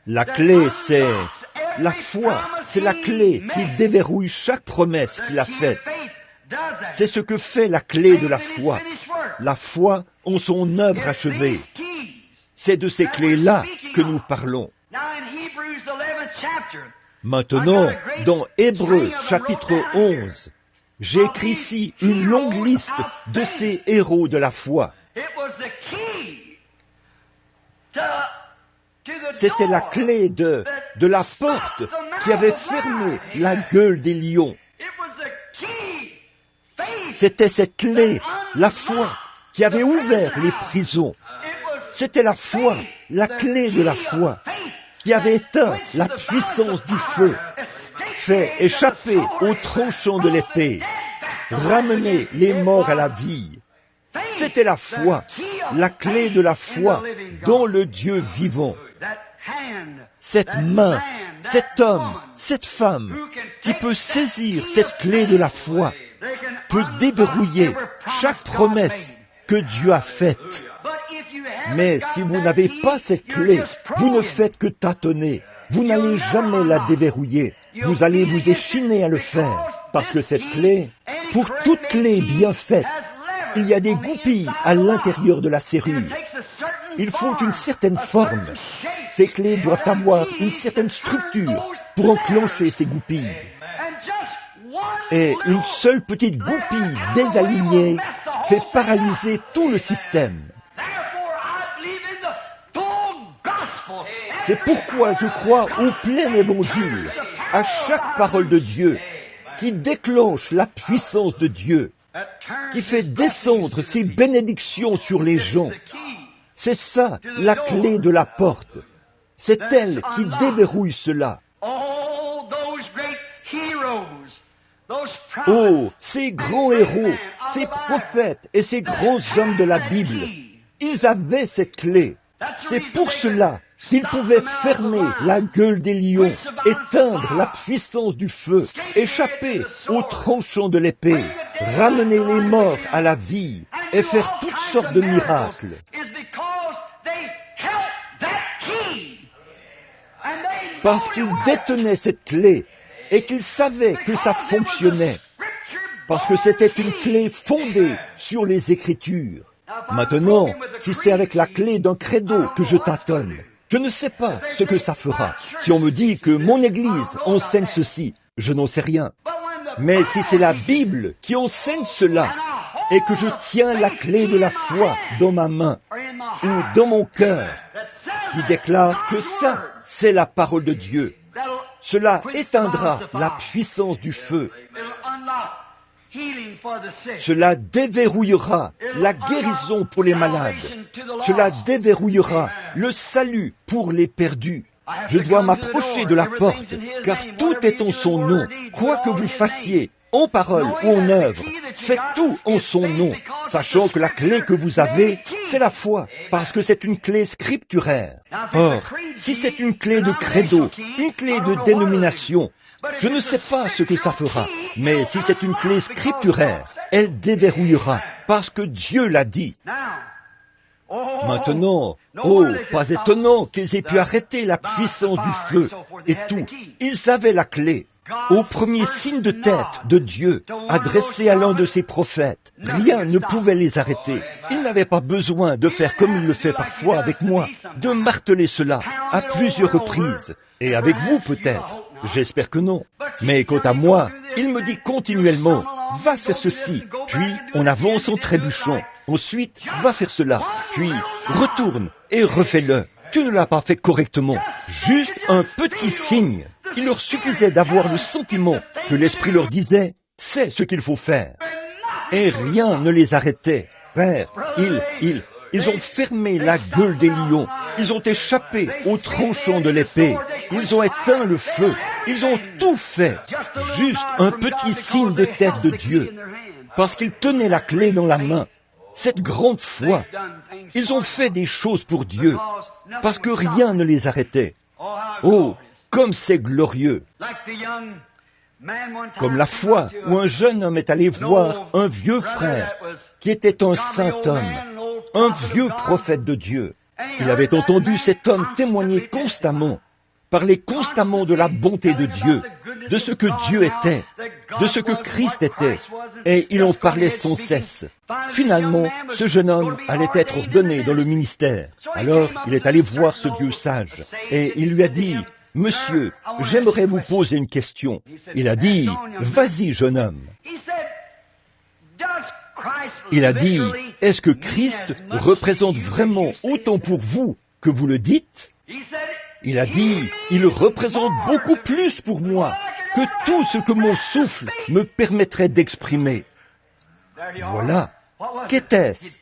La clé, c'est la foi, c'est la clé qui déverrouille chaque promesse qu'il a faite. C'est ce que fait la clé de la foi en son œuvre achevée. C'est de ces clés-là que nous parlons. Maintenant, dans Hébreux chapitre 11, j'ai écrit ici une longue liste de ces héros de la foi. C'était la clé de la porte qui avait fermé la gueule des lions. C'était cette clé, la foi, qui avait ouvert les prisons. C'était la foi, la clé de la foi, qui avait éteint la puissance du feu, fait échapper au tranchant de l'épée, ramené les morts à la vie. C'était la foi, la clé de la foi dans le Dieu vivant. Cette main, cet homme, cette femme qui peut saisir cette clé de la foi, peut déverrouiller chaque promesse que Dieu a faite. Mais si vous n'avez pas cette clé, vous ne faites que tâtonner. Vous n'allez jamais la déverrouiller. Vous allez vous échiner à le faire. Parce que cette clé, pour toute clé bien faite, il y a des goupilles à l'intérieur de la serrure. Il faut une certaine forme. Ces clés doivent avoir une certaine structure pour enclencher ces goupilles. Et une seule petite goupille désalignée fait paralyser tout le système. C'est pourquoi je crois au plein évangile, à chaque parole de Dieu, qui déclenche la puissance de Dieu, qui fait descendre ses bénédictions sur les gens. C'est ça, la clé de la porte. C'est elle qui déverrouille cela. Oh, ces grands héros, ces prophètes et ces grands hommes de la Bible, ils avaient cette clé. C'est pour cela qu'ils pouvaient fermer la gueule des lions, éteindre la puissance du feu, échapper au tranchant de l'épée, ramener les morts à la vie et faire toutes sortes de miracles. Parce qu'ils détenaient cette clé et qu'ils savaient que ça fonctionnait. Parce que c'était une clé fondée sur les Écritures. Maintenant, si c'est avec la clé d'un credo que je tâtonne, je ne sais pas ce que ça fera. Si on me dit que mon Église enseigne ceci, je n'en sais rien. Mais si c'est la Bible qui enseigne cela, et que je tiens la clé de la foi dans ma main, ou dans mon cœur, qui déclare que ça, c'est la parole de Dieu, cela éteindra la puissance du feu. Cela déverrouillera la guérison pour les malades. Cela déverrouillera le salut pour les perdus. Je dois m'approcher de la porte, car tout est en son nom. Quoi que vous fassiez, en parole ou en œuvre, faites tout en son nom, sachant que la clé que vous avez, c'est la foi, parce que c'est une clé scripturaire. Or, si c'est une clé de credo, une clé de dénomination, je ne sais pas ce que ça fera, mais si c'est une clé scripturaire, elle déverrouillera, parce que Dieu l'a dit. Maintenant, pas étonnant qu'ils aient pu arrêter la puissance du feu et tout. Ils avaient la clé. Au premier signe de tête de Dieu, adressé à l'un de ses prophètes, rien ne pouvait les arrêter. Ils n'avaient pas besoin de faire comme il le fait parfois avec moi, de marteler cela à plusieurs reprises. Et avec vous peut-être. J'espère que non. Mais quant à moi, il me dit continuellement, va faire ceci, puis on avance en trébuchant. Ensuite, va faire cela, puis retourne et refais-le. Tu ne l'as pas fait correctement. Juste un petit signe. Il leur suffisait d'avoir le sentiment que l'Esprit leur disait, c'est ce qu'il faut faire. Et rien ne les arrêtait. Père, ils ont fermé la gueule des lions. Ils ont échappé aux tranchants de l'épée. Ils ont éteint le feu. Ils ont tout fait. Juste un petit signe de tête de Dieu. Parce qu'ils tenaient la clé dans la main. Cette grande foi. Ils ont fait des choses pour Dieu. Parce que rien ne les arrêtait. Oh, comme c'est glorieux. Comme la fois où un jeune homme est allé voir un vieux frère qui était un saint homme, un vieux prophète de Dieu. Il avait entendu cet homme témoigner constamment, parler constamment de la bonté de Dieu, de ce que Dieu était, de ce que Christ était, et il en parlait sans cesse. Finalement, ce jeune homme allait être ordonné dans le ministère. Alors, il est allé voir ce vieux sage, et il lui a dit, « Monsieur, j'aimerais vous poser une question. » Il a dit, « Vas-y, jeune homme. » Il a dit, « Est-ce que Christ représente vraiment autant pour vous que vous le dites ?» Il a dit, « Il représente beaucoup plus pour moi que tout ce que mon souffle me permettrait d'exprimer. » Voilà. Qu'était-ce?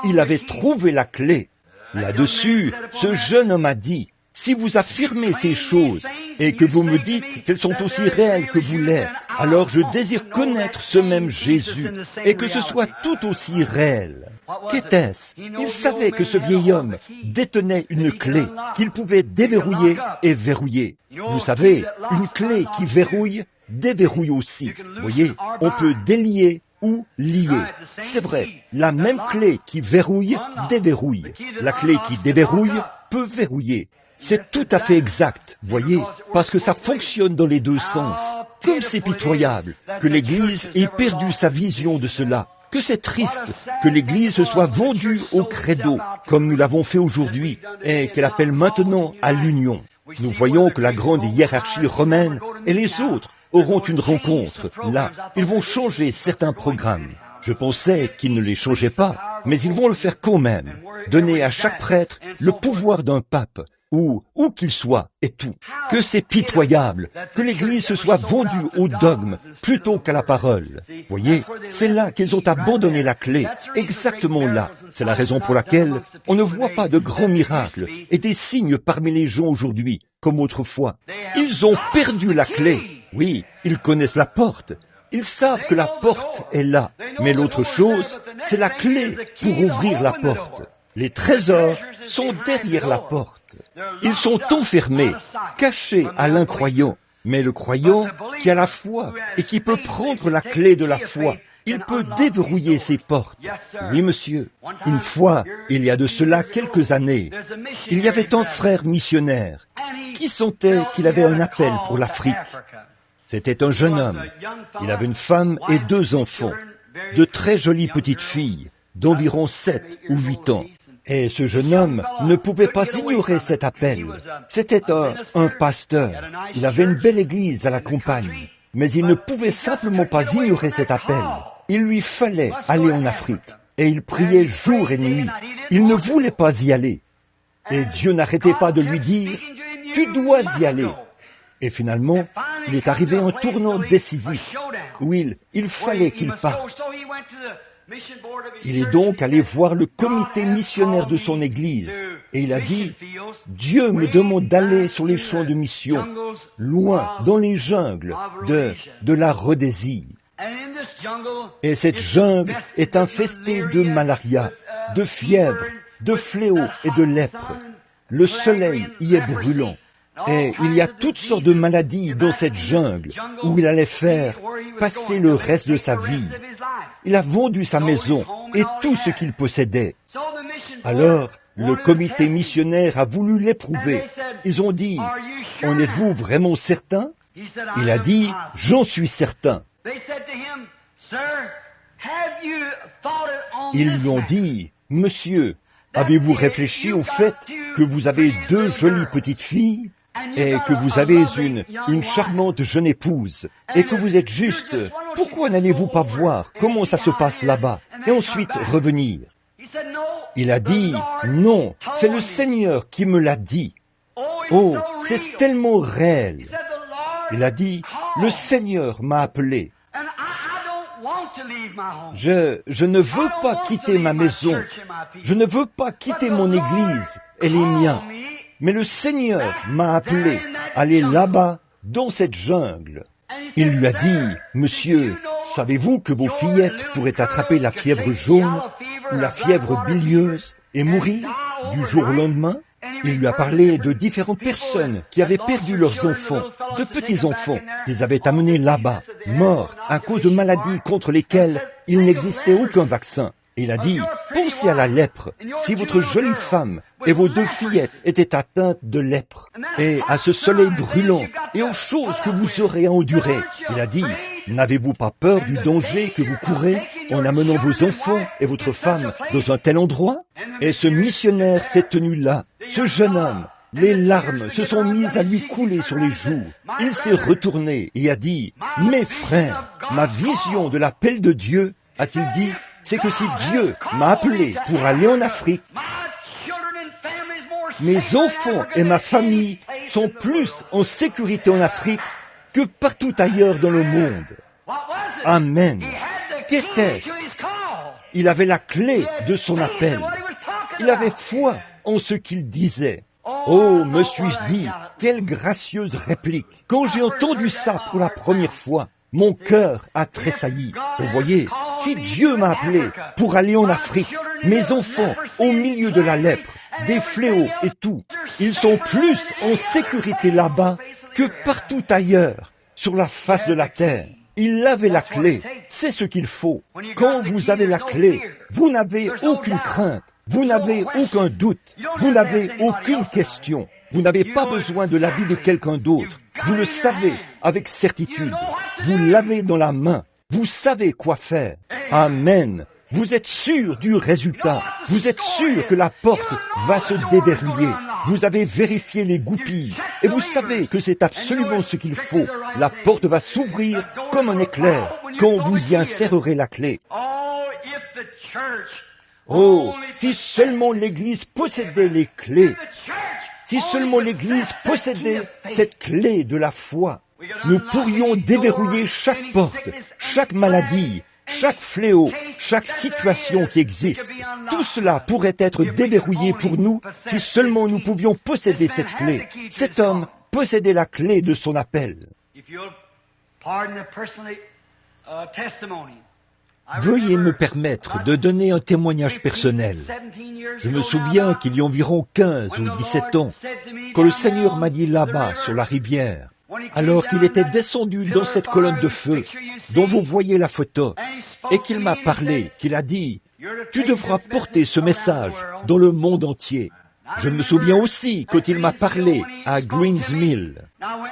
Il avait trouvé la clé. Là-dessus, ce jeune homme a dit, « Si vous affirmez ces choses et que vous me dites qu'elles sont aussi réelles que vous l'êtes, alors je désire connaître ce même Jésus et que ce soit tout aussi réel. » Qu'était-ce? Il savait que ce vieil homme détenait une clé qu'il pouvait déverrouiller et verrouiller. Vous savez, une clé qui verrouille, déverrouille aussi. Vous voyez, on peut délier ou lier. C'est vrai, la même clé qui verrouille, déverrouille. La clé qui déverrouille peut verrouiller. C'est tout à fait exact, voyez, parce que ça fonctionne dans les deux sens. Comme c'est pitoyable que l'Église ait perdu sa vision de cela, que c'est triste que l'Église se soit vendue au credo, comme nous l'avons fait aujourd'hui, et qu'elle appelle maintenant à l'union. Nous voyons que la grande hiérarchie romaine et les autres auront une rencontre. Là, ils vont changer certains programmes. Je pensais qu'ils ne les changeaient pas, mais ils vont le faire quand même. Donner à chaque prêtre le pouvoir d'un pape, où qu'il soit, et tout. Que c'est pitoyable que l'Église se soit vendue au dogme plutôt qu'à la parole. Voyez, c'est là qu'ils ont abandonné la clé, exactement là. C'est la raison pour laquelle on ne voit pas de grands miracles et des signes parmi les gens aujourd'hui, comme autrefois. Ils ont perdu la clé. Oui, ils connaissent la porte. Ils savent que la porte est là. Mais l'autre chose, c'est la clé pour ouvrir la porte. Les trésors sont derrière la porte. Ils sont enfermés, cachés à l'incroyant. Mais le croyant qui a la foi et qui peut prendre la clé de la foi, il peut déverrouiller ses portes. Oui, monsieur. Une fois, il y a de cela quelques années, il y avait un frère missionnaire qui sentait qu'il avait un appel pour l'Afrique. C'était un jeune homme. Il avait une femme et 2 enfants, de très jolies petites filles, d'environ 7 ou 8 ans. Et ce jeune homme ne pouvait pas ignorer cet appel. C'était un pasteur. Il avait une belle église à la campagne. Mais il ne pouvait simplement pas ignorer cet appel. Il lui fallait aller en Afrique. Et il priait jour et nuit. Il ne voulait pas y aller. Et Dieu n'arrêtait pas de lui dire, « Tu dois y aller. » Et finalement, il est arrivé un tournant décisif où il fallait qu'il parte. Il est donc allé voir le comité missionnaire de son église et il a dit, « Dieu me demande d'aller sur les champs de mission, loin, dans les jungles de la Rhodésie. Et cette jungle est infestée de malaria, de fièvre, de fléau et de lèpre. Le soleil y est brûlant. Et il y a toutes sortes de maladies dans cette jungle où il allait faire passer le reste de sa vie. Il a vendu sa maison et tout ce qu'il possédait. Alors, le comité missionnaire a voulu l'éprouver. Ils ont dit, « En êtes-vous vraiment certain ?» Il a dit, « J'en suis certain. » Ils lui ont dit, « Monsieur, avez-vous réfléchi au fait que vous avez 2 jolies petites filles et que vous avez une charmante jeune épouse, et que vous êtes juste pourquoi n'allez-vous pas voir comment ça se passe là-bas et ensuite revenir? Il a dit, non, c'est le Seigneur qui me l'a dit. Oh, c'est tellement réel. Il a dit, le Seigneur m'a appelé. Je ne veux pas quitter ma maison. Je ne veux pas quitter mon église et les miens. Mais le Seigneur m'a appelé à aller là-bas, dans cette jungle. Il lui a dit, monsieur, savez-vous que vos fillettes pourraient attraper la fièvre jaune ou la fièvre bilieuse et mourir du jour au lendemain? Il lui a parlé de différentes personnes qui avaient perdu leurs enfants, de petits-enfants qu'ils avaient amenés là-bas, morts à cause de maladies contre lesquelles il n'existait aucun vaccin. Et il a dit, pensez à la lèpre, si votre jolie femme et vos 2 fillettes étaient atteintes de lèpre, et à ce soleil brûlant, et aux choses que vous aurez à endurer. Il a dit, n'avez-vous pas peur du danger que vous courez en amenant vos enfants et votre femme dans un tel endroit? Et ce missionnaire s'est tenu là, ce jeune homme. Les larmes se sont mises à lui couler sur les joues. Il s'est retourné et a dit, mes frères, ma vision de l'appel de Dieu, a-t-il dit, c'est que si Dieu m'a appelé pour aller en Afrique, mes enfants et ma famille sont plus en sécurité en Afrique que partout ailleurs dans le monde. Amen. Qu'était-ce? Il avait la clé de son appel. Il avait foi en ce qu'il disait. Oh, me suis-je dit, quelle gracieuse réplique. Quand j'ai entendu ça pour la première fois, mon cœur a tressailli. Vous voyez, si Dieu m'a appelé pour aller en Afrique, mes enfants, au milieu de la lèpre, des fléaux et tout, ils sont plus en sécurité là-bas que partout ailleurs, sur la face de la terre. Il avait la clé, c'est ce qu'il faut. Quand vous avez la clé, vous n'avez aucune crainte, vous n'avez aucun doute, vous n'avez aucune question. Vous n'avez pas besoin de l'avis de quelqu'un d'autre. Vous le savez avec certitude. Vous l'avez dans la main. Vous savez quoi faire. Amen. Vous êtes sûr du résultat. Vous êtes sûr que la porte va se déverrouiller. Vous avez vérifié les goupilles. Et vous savez que c'est absolument ce qu'il faut. La porte va s'ouvrir comme un éclair quand vous y insérerez la clé. Oh, si seulement l'Église possédait les clés. Si seulement l'Église possédait cette clé de la foi, nous pourrions déverrouiller chaque porte, chaque maladie, chaque fléau, chaque situation qui existe. Tout cela pourrait être déverrouillé pour nous si seulement nous pouvions posséder cette clé. Cet homme possédait la clé de son appel. Veuillez me permettre de donner un témoignage personnel. Je me souviens qu'il y a environ 15 ou 17 ans, quand le Seigneur m'a dit là-bas, sur la rivière, alors qu'il était descendu dans cette colonne de feu, dont vous voyez la photo, et qu'il m'a parlé, qu'il a dit, « Tu devras porter ce message dans le monde entier. » Je me souviens aussi quand il m'a parlé à Greens Mill.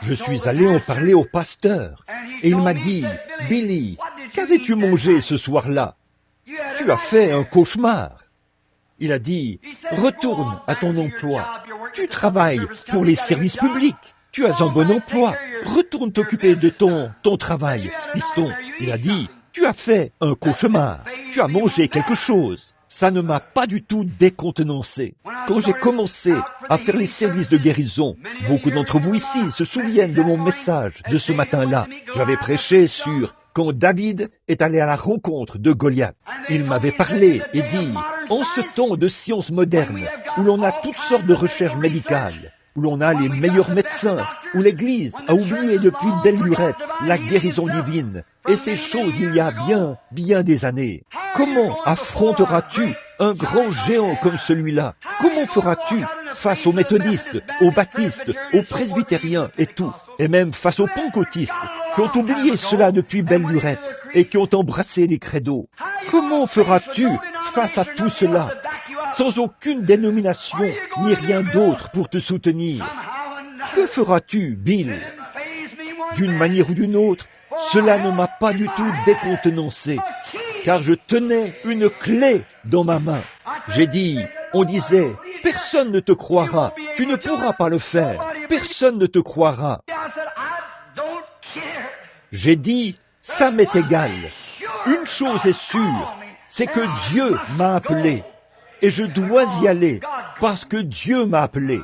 Je suis allé en parler au pasteur, et il m'a dit, « Billy, qu'avais-tu mangé ce soir-là? Tu as fait un cauchemar. » Il a dit, « Retourne à ton emploi. Tu travailles pour les services publics. Tu as un bon emploi. Retourne t'occuper de ton travail, fiston. » Il a dit, « Tu as fait un cauchemar. Tu as mangé quelque chose. » Ça ne m'a pas du tout décontenancé. Quand j'ai commencé à faire les services de guérison, beaucoup d'entre vous ici se souviennent de mon message de ce matin-là. J'avais prêché sur quand David est allé à la rencontre de Goliath. Il m'avait parlé et dit, en ce temps de sciences modernes, où l'on a toutes sortes de recherches médicales, où l'on a les meilleurs médecins, où l'Église a oublié depuis belle lurette la guérison divine, et ces choses il y a bien des années. Comment affronteras-tu un grand géant comme celui-là? Comment feras-tu face aux méthodistes, aux baptistes, aux presbytériens et tout, et même face aux pentecôtistes, qui ont oublié cela depuis belle lurette et qui ont embrassé les credos? Comment feras-tu face à tout cela, sans aucune dénomination ni rien d'autre pour te soutenir? Que feras-tu, Bill? D'une manière ou d'une autre, cela ne m'a pas du tout décontenancé, car je tenais une clé dans ma main. J'ai dit, on disait, personne ne te croira, tu ne pourras pas le faire, personne ne te croira. J'ai dit, ça m'est égal. Une chose est sûre, c'est que Dieu m'a appelé, et je dois y aller, parce que Dieu m'a appelé.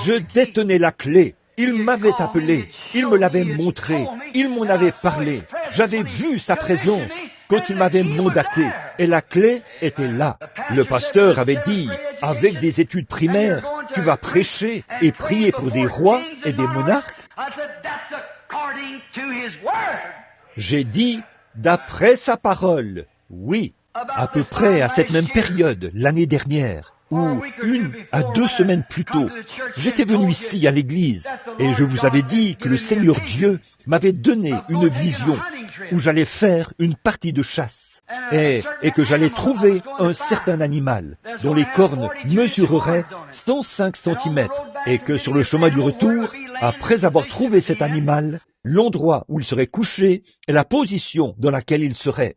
Je détenais la clé. Il m'avait appelé, il me l'avait montré, il m'en avait parlé. J'avais vu sa présence quand il m'avait mandaté, et la clé était là. Le pasteur avait dit, avec des études primaires, tu vas prêcher et prier pour des rois et des monarques. J'ai dit, d'après sa parole, oui, à peu près à cette même période, l'année dernière, ou 1 à 2 semaines plus tôt, j'étais venu ici à l'église et je vous avais dit que le Seigneur Dieu m'avait donné une vision où j'allais faire une partie de chasse et que j'allais trouver un certain animal dont les cornes mesureraient 105 cm et que sur le chemin du retour, après avoir trouvé cet animal, l'endroit où il serait couché et la position dans laquelle il serait,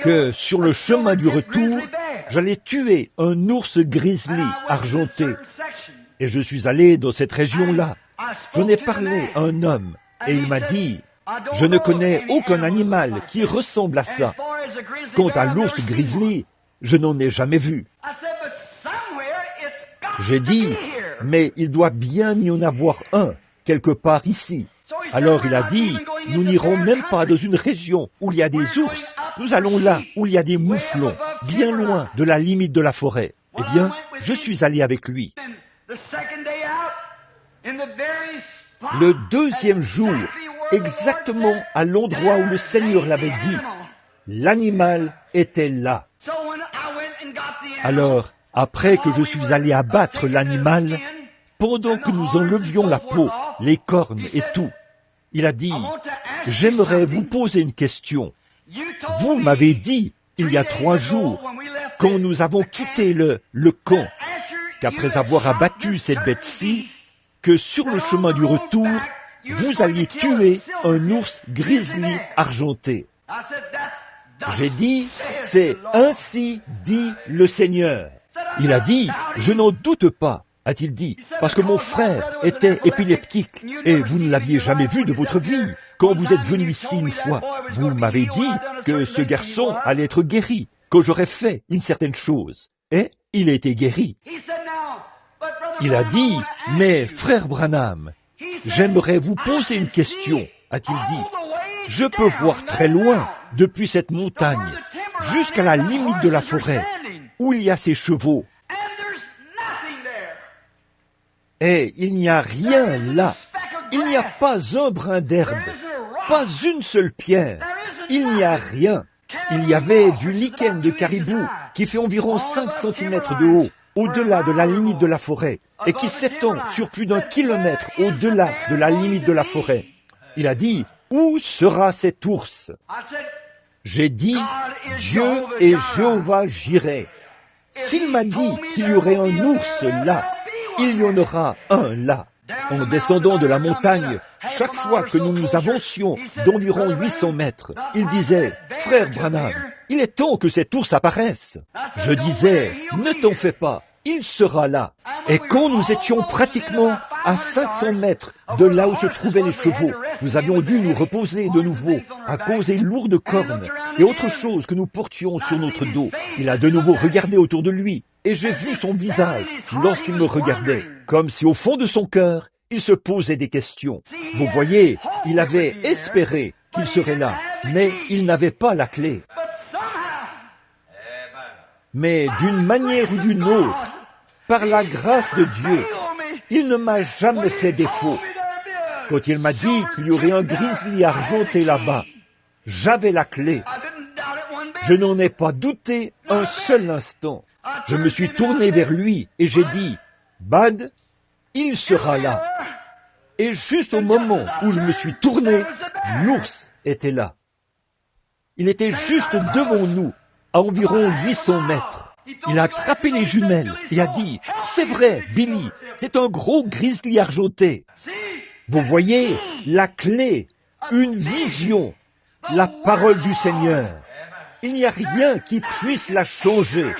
que sur le chemin du retour, j'allais tuer un ours grizzly argenté. Et je suis allé dans cette région-là. J'en ai parlé à un homme et il m'a dit, je ne connais aucun animal qui ressemble à ça. Quant à l'ours grizzly, je n'en ai jamais vu. J'ai dit, mais il doit bien y en avoir un, quelque part ici. Alors il a dit, nous n'irons même pas dans une région où il y a des ours. Nous allons là où il y a des mouflons, bien loin de la limite de la forêt. Eh bien, je suis allé avec lui. Le deuxième jour, exactement à l'endroit où le Seigneur l'avait dit, l'animal était là. Alors, après que je suis allé abattre l'animal, pendant que nous enlevions la peau, les cornes et tout, il a dit, j'aimerais vous poser une question. Vous m'avez dit, il y a 3 jours, quand nous avons quitté le camp, qu'après avoir abattu cette bête-ci, que sur le chemin du retour, vous alliez tuer un ours grizzly argenté. J'ai dit, c'est ainsi dit le Seigneur. Il a dit, je n'en doute pas, a-t-il dit, parce que mon frère était épileptique et vous ne l'aviez jamais vu de votre vie. Quand vous êtes venu ici une fois, vous m'avez dit que ce garçon allait être guéri, que j'aurais fait une certaine chose. Et il a été guéri. Il a dit, mais frère Branham, j'aimerais vous poser une question, a-t-il dit. Je peux voir très loin, depuis cette montagne, jusqu'à la limite de la forêt, où il y a ces chevaux. Et il n'y a rien là. Il n'y a pas un brin d'herbe, pas une seule pierre. Il n'y a rien. Il y avait du lichen de caribou qui fait environ 5 cm de haut, au-delà de la limite de la forêt, et qui s'étend sur plus d'1 kilomètre au-delà de la limite de la forêt. Il a dit, où sera cet ours? J'ai dit, Dieu est Jéhovah Jireh. S'il m'a dit qu'il y aurait un ours là, il y en aura un là. En descendant de la montagne, chaque fois que nous nous avancions d'environ 800 mètres, il disait, « Frère Branham, il est temps que cet ours apparaisse. » Je disais, « Ne t'en fais pas, il sera là. » Et quand nous étions pratiquement à 500 mètres de là où se trouvaient les chevaux, nous avions dû nous reposer de nouveau à cause des lourdes cornes et autre chose que nous portions sur notre dos. Il a de nouveau regardé autour de lui et j'ai vu son visage lorsqu'il me regardait, comme si au fond de son cœur, il se posait des questions. Vous voyez, il avait espéré qu'il serait là, mais il n'avait pas la clé. Mais d'une manière ou d'une autre, par la grâce de Dieu, il ne m'a jamais fait défaut. Quand il m'a dit qu'il y aurait un grizzly argenté là-bas, j'avais la clé. Je n'en ai pas douté un seul instant. Je me suis tourné vers lui et j'ai dit, « Bud, il sera là. » Et juste au moment où je me suis tourné, l'ours était là. Il était juste devant nous, à environ 800 mètres. Il a attrapé les jumelles et a dit, « C'est vrai, Billy, c'est un gros grizzly argenté. » Vous voyez, la clé, une vision, la parole du Seigneur. Il n'y a rien qui puisse la changer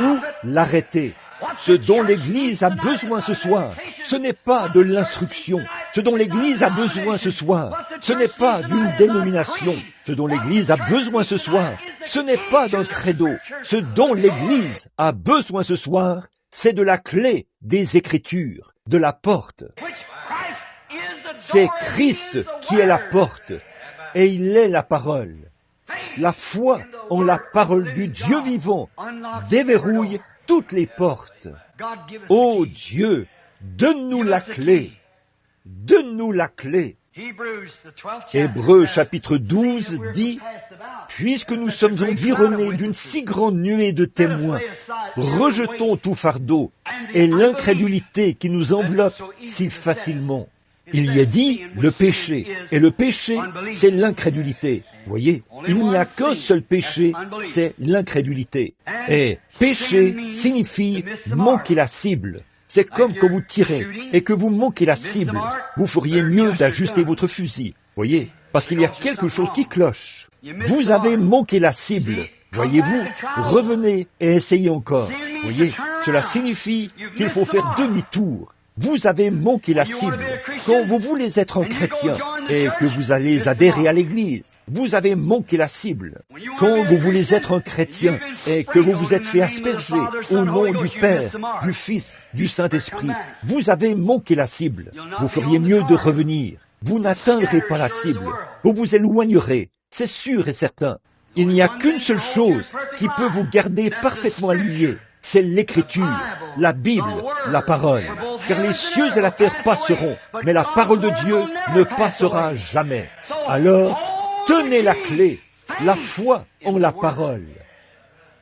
ou l'arrêter. Ce dont l'Église a besoin ce soir, ce n'est pas de l'instruction, Ce dont l'Église a besoin ce soir, ce n'est pas d'une dénomination. Ce dont l'Église a besoin ce soir, ce n'est pas d'un credo. Ce dont l'Église a besoin ce soir, c'est de la clé des Écritures, de la porte. C'est Christ qui est la porte, et il est la parole. La foi en la parole du Dieu vivant déverrouille toutes les portes. Ô Dieu, donne-nous la clé. Donne-nous la clé. Hébreux chapitre 12 dit, « Puisque nous sommes environnés d'une si grande nuée de témoins, rejetons tout fardeau et l'incrédulité qui nous enveloppe si facilement. » Il y est dit le péché, et le péché, c'est l'incrédulité. Voyez, il n'y a qu'un seul péché, c'est l'incrédulité. Et péché signifie manquer la cible. C'est comme quand vous tirez et que vous manquez la cible. Vous feriez mieux d'ajuster votre fusil. Voyez, parce qu'il y a quelque chose qui cloche. Vous avez manqué la cible. Voyez-vous, revenez et essayez encore. Voyez, cela signifie qu'il faut faire demi-tour. Vous avez manqué la cible. Quand vous voulez être un chrétien et que vous allez adhérer à l'Église, vous avez manqué la cible. Quand vous voulez être un chrétien et que vous vous êtes fait asperger au nom du Père, du Fils, du Saint-Esprit, vous avez manqué la cible. Vous feriez mieux de revenir. Vous n'atteindrez pas la cible. Vous vous éloignerez. C'est sûr et certain. Il n'y a qu'une seule chose qui peut vous garder parfaitement aligné. C'est l'Écriture, la Bible, la parole. Car les cieux et la terre passeront, mais la parole de Dieu ne passera jamais. Alors, tenez la clé, la foi en la parole.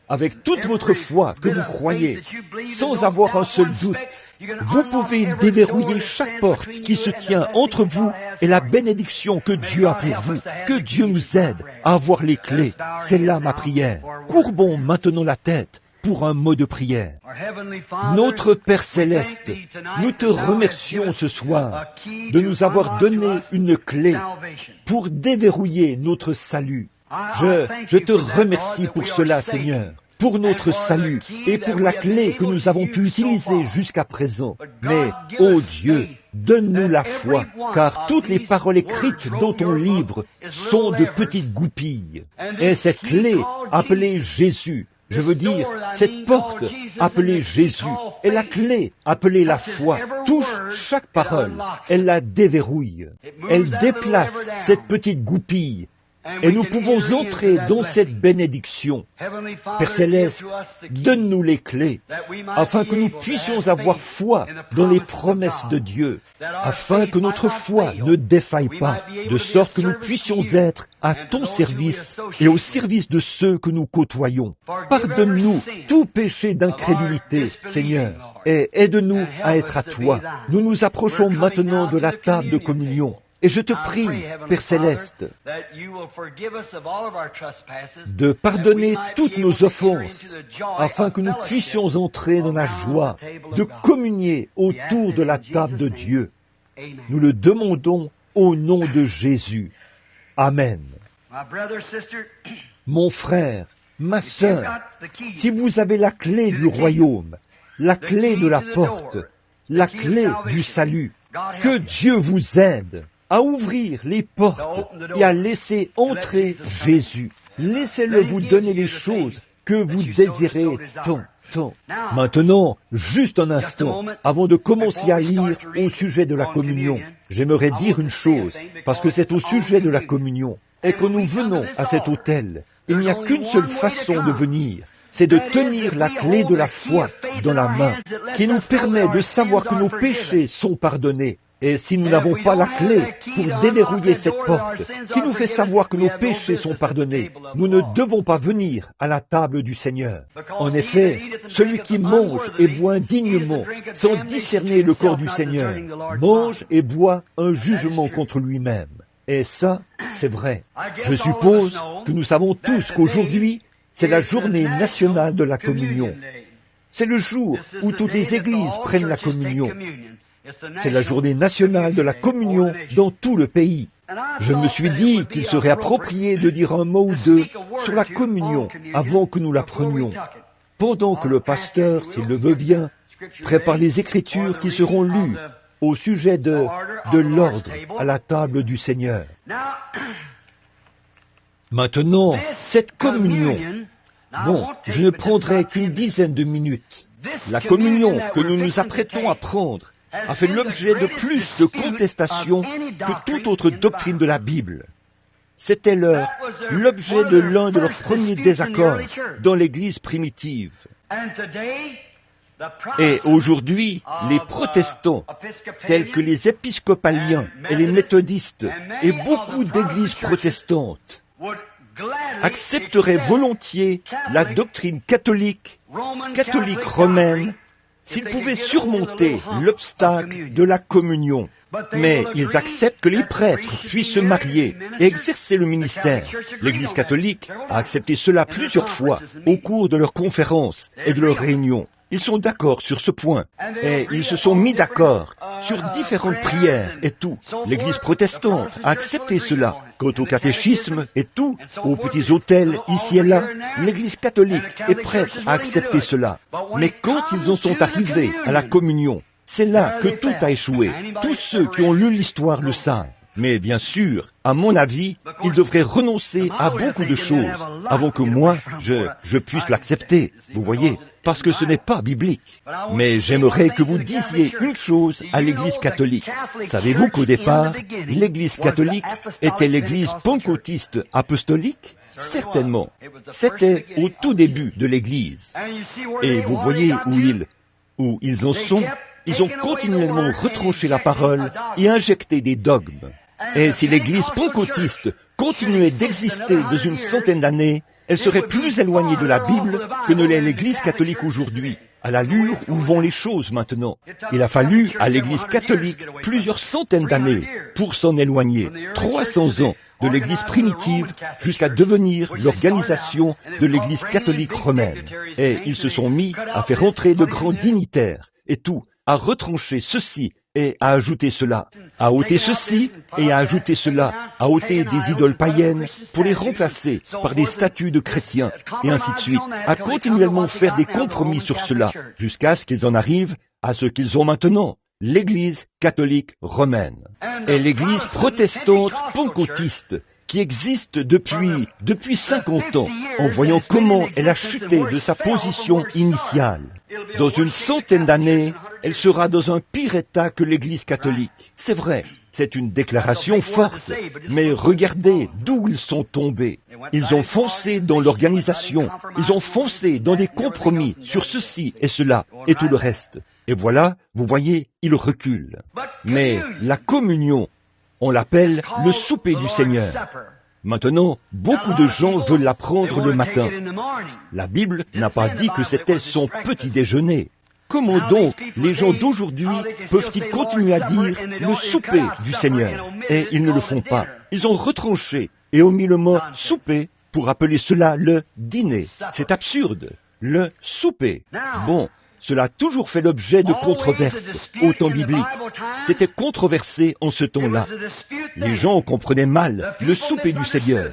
Avec toute votre foi que vous croyez, sans avoir un seul doute, vous pouvez déverrouiller chaque porte qui se tient entre vous et la bénédiction que Dieu a pour vous. Que Dieu nous aide à avoir les clés. C'est là ma prière. Courbons maintenant la tête pour un mot de prière. Notre Père Céleste, nous te remercions ce soir de nous avoir donné une clé pour déverrouiller notre salut. Je te remercie pour cela, Seigneur, pour notre salut et pour la clé que nous avons pu utiliser jusqu'à présent. Mais, ô Dieu, donne-nous la foi, car toutes les paroles écrites dans ton livre sont de petites goupilles. Et cette clé, appelée Jésus, je veux dire, cette porte appelée Jésus et la clé appelée la foi touche chaque parole. Elle la déverrouille. Elle déplace cette petite goupille. Et nous pouvons entrer dans cette bénédiction. Père Céleste, donne-nous les clés, afin que nous puissions avoir foi dans les promesses de Dieu, afin que notre foi ne défaille pas, de sorte que nous puissions être à ton service et au service de ceux que nous côtoyons. Pardonne-nous tout péché d'incrédulité, Seigneur, et aide-nous à être à toi. Nous nous approchons maintenant de la table de communion. Et je te prie, Père Céleste, de pardonner toutes nos offenses, afin que nous puissions entrer dans la joie de communier autour de la table de Dieu. Nous le demandons au nom de Jésus. Amen. Mon frère, ma sœur, si vous avez la clé du royaume, la clé de la porte, la clé du salut, que Dieu vous aide à ouvrir les portes et à laisser entrer Jésus. Laissez-le vous donner les choses que vous désirez tant. Maintenant, juste un instant, avant de commencer à lire au sujet de la communion, j'aimerais dire une chose, parce que c'est au sujet de la communion, et que nous venons à cet autel. Il n'y a qu'une seule façon de venir, c'est de tenir la clé de la foi dans la main, qui nous permet de savoir que nos péchés sont pardonnés. Et si nous n'avons pas la clé pour déverrouiller cette porte, qui nous fait savoir que nos péchés sont pardonnés, nous ne devons pas venir à la table du Seigneur. En effet, celui qui mange et boit indignement, sans discerner le corps du Seigneur, mange et boit un jugement contre lui-même. Et ça, c'est vrai. Je suppose que nous savons tous qu'aujourd'hui, c'est la journée nationale de la communion. C'est le jour où toutes les églises prennent la communion. C'est la journée nationale de la communion dans tout le pays. Je me suis dit qu'il serait approprié de dire un mot ou deux sur la communion avant que nous la prenions, pendant que le pasteur, s'il le veut bien, prépare les Écritures qui seront lues au sujet de l'ordre à la table du Seigneur. Maintenant, cette communion, bon, je ne prendrai qu'une dizaine de minutes. La communion que nous nous apprêtons à prendre a fait l'objet de plus de contestations que toute autre doctrine de la Bible. C'était l'objet de l'un de leurs premiers désaccords dans l'Église primitive. Et aujourd'hui, les protestants, tels que les épiscopaliens et les méthodistes, et beaucoup d'églises protestantes, accepteraient volontiers la doctrine catholique romaine, s'ils pouvaient surmonter l'obstacle de la communion. Mais ils acceptent que les prêtres puissent se marier et exercer le ministère. L'Église catholique a accepté cela plusieurs fois au cours de leurs conférences et de leurs réunions. Ils sont d'accord sur ce point. Et ils se sont mis d'accord sur différentes prières et tout. L'Église protestante a accepté cela. Quant au catéchisme et tout, aux petits autels ici et là, l'Église catholique est prête à accepter cela. Mais quand ils en sont arrivés à la communion, c'est là que tout a échoué. Tous ceux qui ont lu l'histoire le savent. Mais bien sûr, à mon avis, ils devraient renoncer à beaucoup de choses avant que moi, je puisse l'accepter. Vous voyez, parce que ce n'est pas biblique. Mais j'aimerais que vous disiez une chose à l'Église catholique. Savez-vous qu'au départ, l'Église catholique était l'Église pentecôtiste apostolique? Certainement. C'était au tout début de l'Église. Et vous voyez où ils en sont. Ils ont continuellement retranché la parole et injecté des dogmes. Et si l'Église pentecôtiste continuait d'exister dans une centaine d'années, elle serait plus éloignée de la Bible que ne l'est l'Église catholique aujourd'hui, à l'allure où vont les choses maintenant. Il a fallu à l'Église catholique plusieurs centaines d'années pour s'en éloigner, 300 ans de l'Église primitive jusqu'à devenir l'organisation de l'Église catholique romaine. Et ils se sont mis à faire entrer de grands dignitaires et tout, à retrancher ceci et à ajouter cela, à ôter ceci et à ajouter cela, à ôter des idoles païennes pour les remplacer par des statues de chrétiens, et ainsi de suite, à continuellement faire des compromis sur cela, jusqu'à ce qu'ils en arrivent à ce qu'ils ont maintenant, l'Église catholique romaine. Et l'Église protestante pentecôtiste, qui existe depuis 50 ans, en voyant comment elle a chuté de sa position initiale. Dans une centaine d'années, elle sera dans un pire état que l'Église catholique. C'est vrai, c'est une déclaration forte, mais regardez d'où ils sont tombés. Ils ont foncé dans l'organisation, ils ont foncé dans des compromis sur ceci et cela et tout le reste. Et voilà, vous voyez, ils reculent. Mais la communion, on l'appelle le souper du Seigneur. Maintenant, beaucoup de gens veulent la prendre le matin. La Bible n'a pas dit que c'était son petit déjeuner. Comment donc les gens d'aujourd'hui peuvent-ils continuer à dire le souper du Seigneur? Et ils ne le font pas. Ils ont retranché et ont mis le mot souper pour appeler cela le dîner. C'est absurde. Le souper. Bon. Cela a toujours fait l'objet de controverses au temps biblique. C'était controversé en ce temps-là. Les gens comprenaient mal le souper du Seigneur.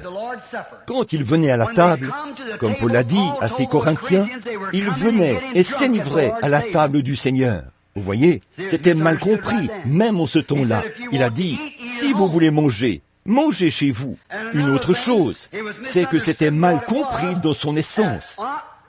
Quand ils venaient à la table, comme Paul l'a dit à ses Corinthiens, ils venaient et s'enivraient à la table du Seigneur. Vous voyez, c'était mal compris, même en ce temps-là. Il a dit, si vous voulez manger, mangez chez vous. Une autre chose, c'est que c'était mal compris dans son essence.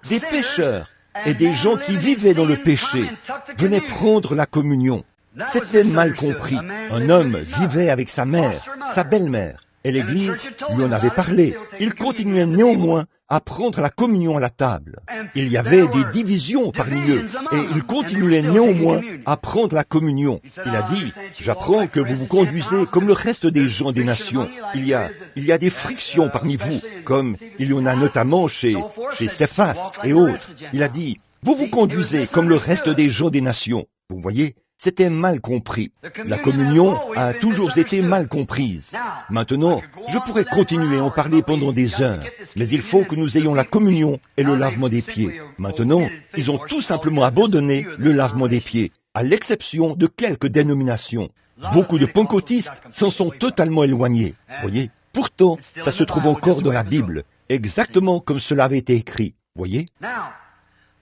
Des pécheurs et des gens qui vivaient dans le péché venaient prendre la communion. C'était mal compris. Un homme vivait avec sa mère, sa belle-mère, et l'Église lui en avait parlé. Il continuait néanmoins à prendre la communion à la table. Il y avait des divisions parmi eux, et il continuait néanmoins à prendre la communion. Il a dit, j'apprends que vous vous conduisez comme le reste des gens des nations. Il y a des frictions parmi vous, comme il y en a notamment chez Céphas et autres. Il a dit, vous vous conduisez comme le reste des gens des nations. Vous voyez, c'était mal compris. La communion a toujours été mal comprise. Maintenant, je pourrais continuer à en parler pendant des heures, mais il faut que nous ayons la communion et le lavement des pieds. Maintenant, ils ont tout simplement abandonné le lavement des pieds, à l'exception de quelques dénominations. Beaucoup de pentecôtistes s'en sont totalement éloignés. Voyez, pourtant, ça se trouve encore dans la Bible, exactement comme cela avait été écrit. Voyez?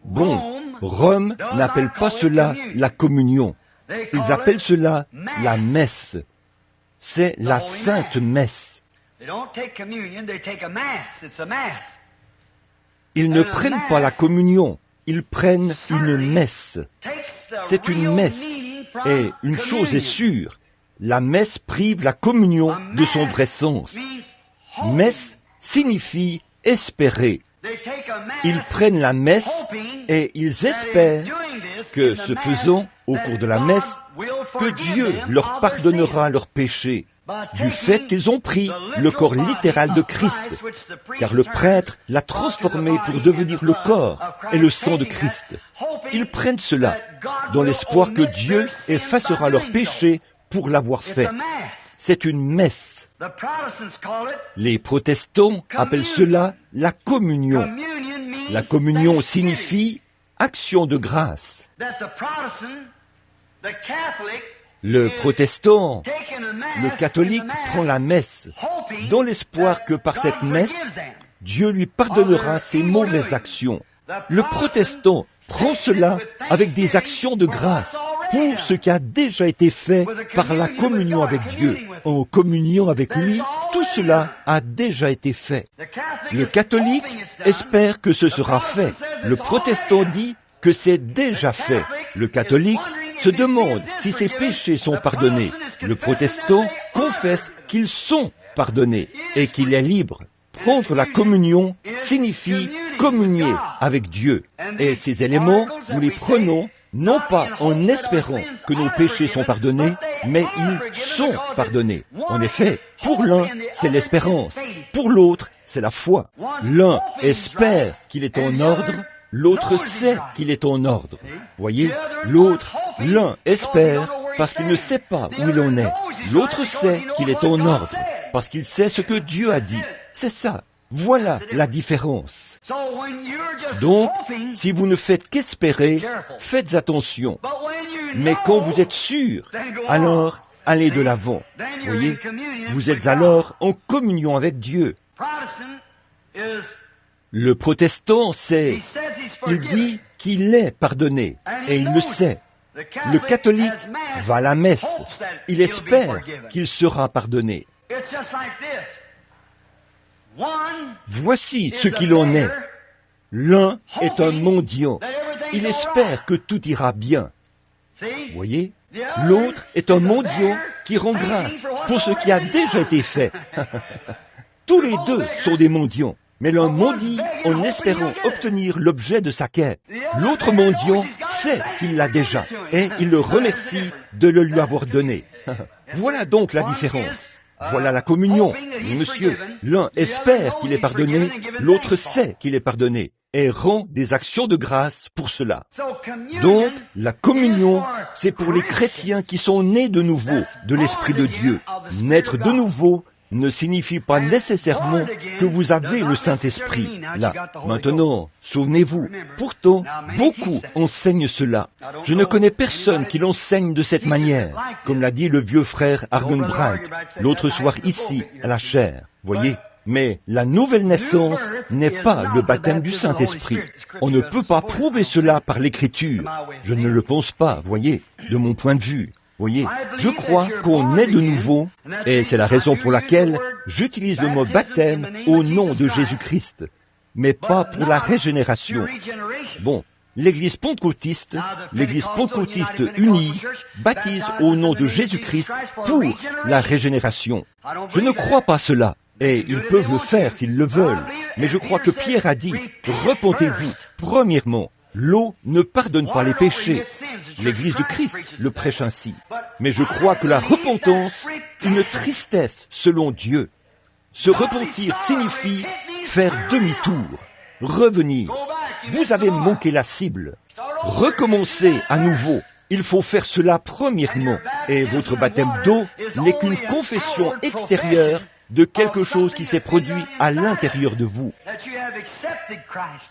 Bon, Rome n'appelle pas cela la communion. Ils appellent cela la messe. C'est la sainte messe. Ils ne prennent pas la communion, ils prennent une messe. C'est une messe. Et une chose est sûre, la messe prive la communion de son vrai sens. Messe signifie espérer. Ils prennent la messe et ils espèrent que, ce faisant, au cours de la messe, que Dieu leur pardonnera leurs péchés, du fait qu'ils ont pris le corps littéral de Christ, car le prêtre l'a transformé pour devenir le corps et le sang de Christ. Ils prennent cela dans l'espoir que Dieu effacera leurs péchés pour l'avoir fait. C'est une messe. Les protestants appellent cela la communion. La communion signifie action de grâce. Le protestant, le catholique prend la messe dans l'espoir que par cette messe, Dieu lui pardonnera ses mauvaises actions. Le protestant prend cela avec des actions de grâce pour ce qui a déjà été fait par la communion avec Dieu. En communion avec lui, tout cela a déjà été fait. Le catholique espère que ce sera fait. Le protestant dit que c'est déjà fait. Le catholique se demande si ses péchés sont pardonnés. Le protestant confesse qu'ils sont pardonnés et qu'il est libre. Prendre la communion signifie communier avec Dieu. Et ces éléments, nous les prenons non pas en espérant que nos péchés sont pardonnés, mais ils sont pardonnés. En effet, pour l'un, c'est l'espérance. Pour l'autre, c'est la foi. L'un espère qu'il est en ordre, l'autre sait qu'il est en ordre. Voyez, l'un espère parce qu'il ne sait pas où il en est. L'autre sait qu'il est en ordre parce qu'il sait ce que Dieu a dit. C'est ça. Voilà la différence. Donc, si vous ne faites qu'espérer, faites attention. Mais quand vous êtes sûr, alors allez de l'avant. Voyez, vous êtes alors en communion avec Dieu. Le protestant sait, il dit qu'il est pardonné, et il le sait. Le catholique va à la messe, il espère qu'il sera pardonné. Voici ce qu'il en est. L'un est un mendiant. Il espère que tout ira bien. Voyez, l'autre est un mendiant qui rend grâce pour ce qui a déjà été fait. Tous les deux sont des mendiants. Mais l'un mendie en espérant obtenir l'objet de sa quête. L'autre mendiant sait qu'il l'a déjà et il le remercie de le lui avoir donné. Voilà donc la différence. Voilà la communion. Monsieur, l'un espère qu'il est pardonné, l'autre sait qu'il est pardonné et rend des actions de grâce pour cela. Donc, la communion, c'est pour les chrétiens qui sont nés de nouveau de l'Esprit de Dieu. Naître de nouveau ne signifie pas nécessairement que vous avez le Saint-Esprit. Là, maintenant, souvenez-vous, pourtant, beaucoup enseignent cela. Je ne connais personne qui l'enseigne de cette manière, comme l'a dit le vieux frère Argenbright l'autre soir ici, à la chaire. Voyez, mais la nouvelle naissance n'est pas le baptême du Saint-Esprit. On ne peut pas prouver cela par l'Écriture. Je ne le pense pas, voyez, de mon point de vue. Voyez, je crois qu'on est de nouveau, et c'est la raison pour laquelle j'utilise le mot baptême au nom de Jésus-Christ, mais pas pour la régénération. Bon, l'Église pentecôtiste unie, baptise au nom de Jésus-Christ pour la régénération. Je ne crois pas cela, et ils peuvent le faire s'ils le veulent, mais je crois que Pierre a dit, repentez-vous, premièrement. L'eau ne pardonne pas les péchés. L'Église de Christ le prêche ainsi. Mais je crois que la repentance, une tristesse selon Dieu. Se repentir signifie faire demi-tour, revenir. Vous avez manqué la cible. Recommencer à nouveau. Il faut faire cela premièrement. Et votre baptême d'eau n'est qu'une confession extérieure de quelque chose qui s'est produit à l'intérieur de vous.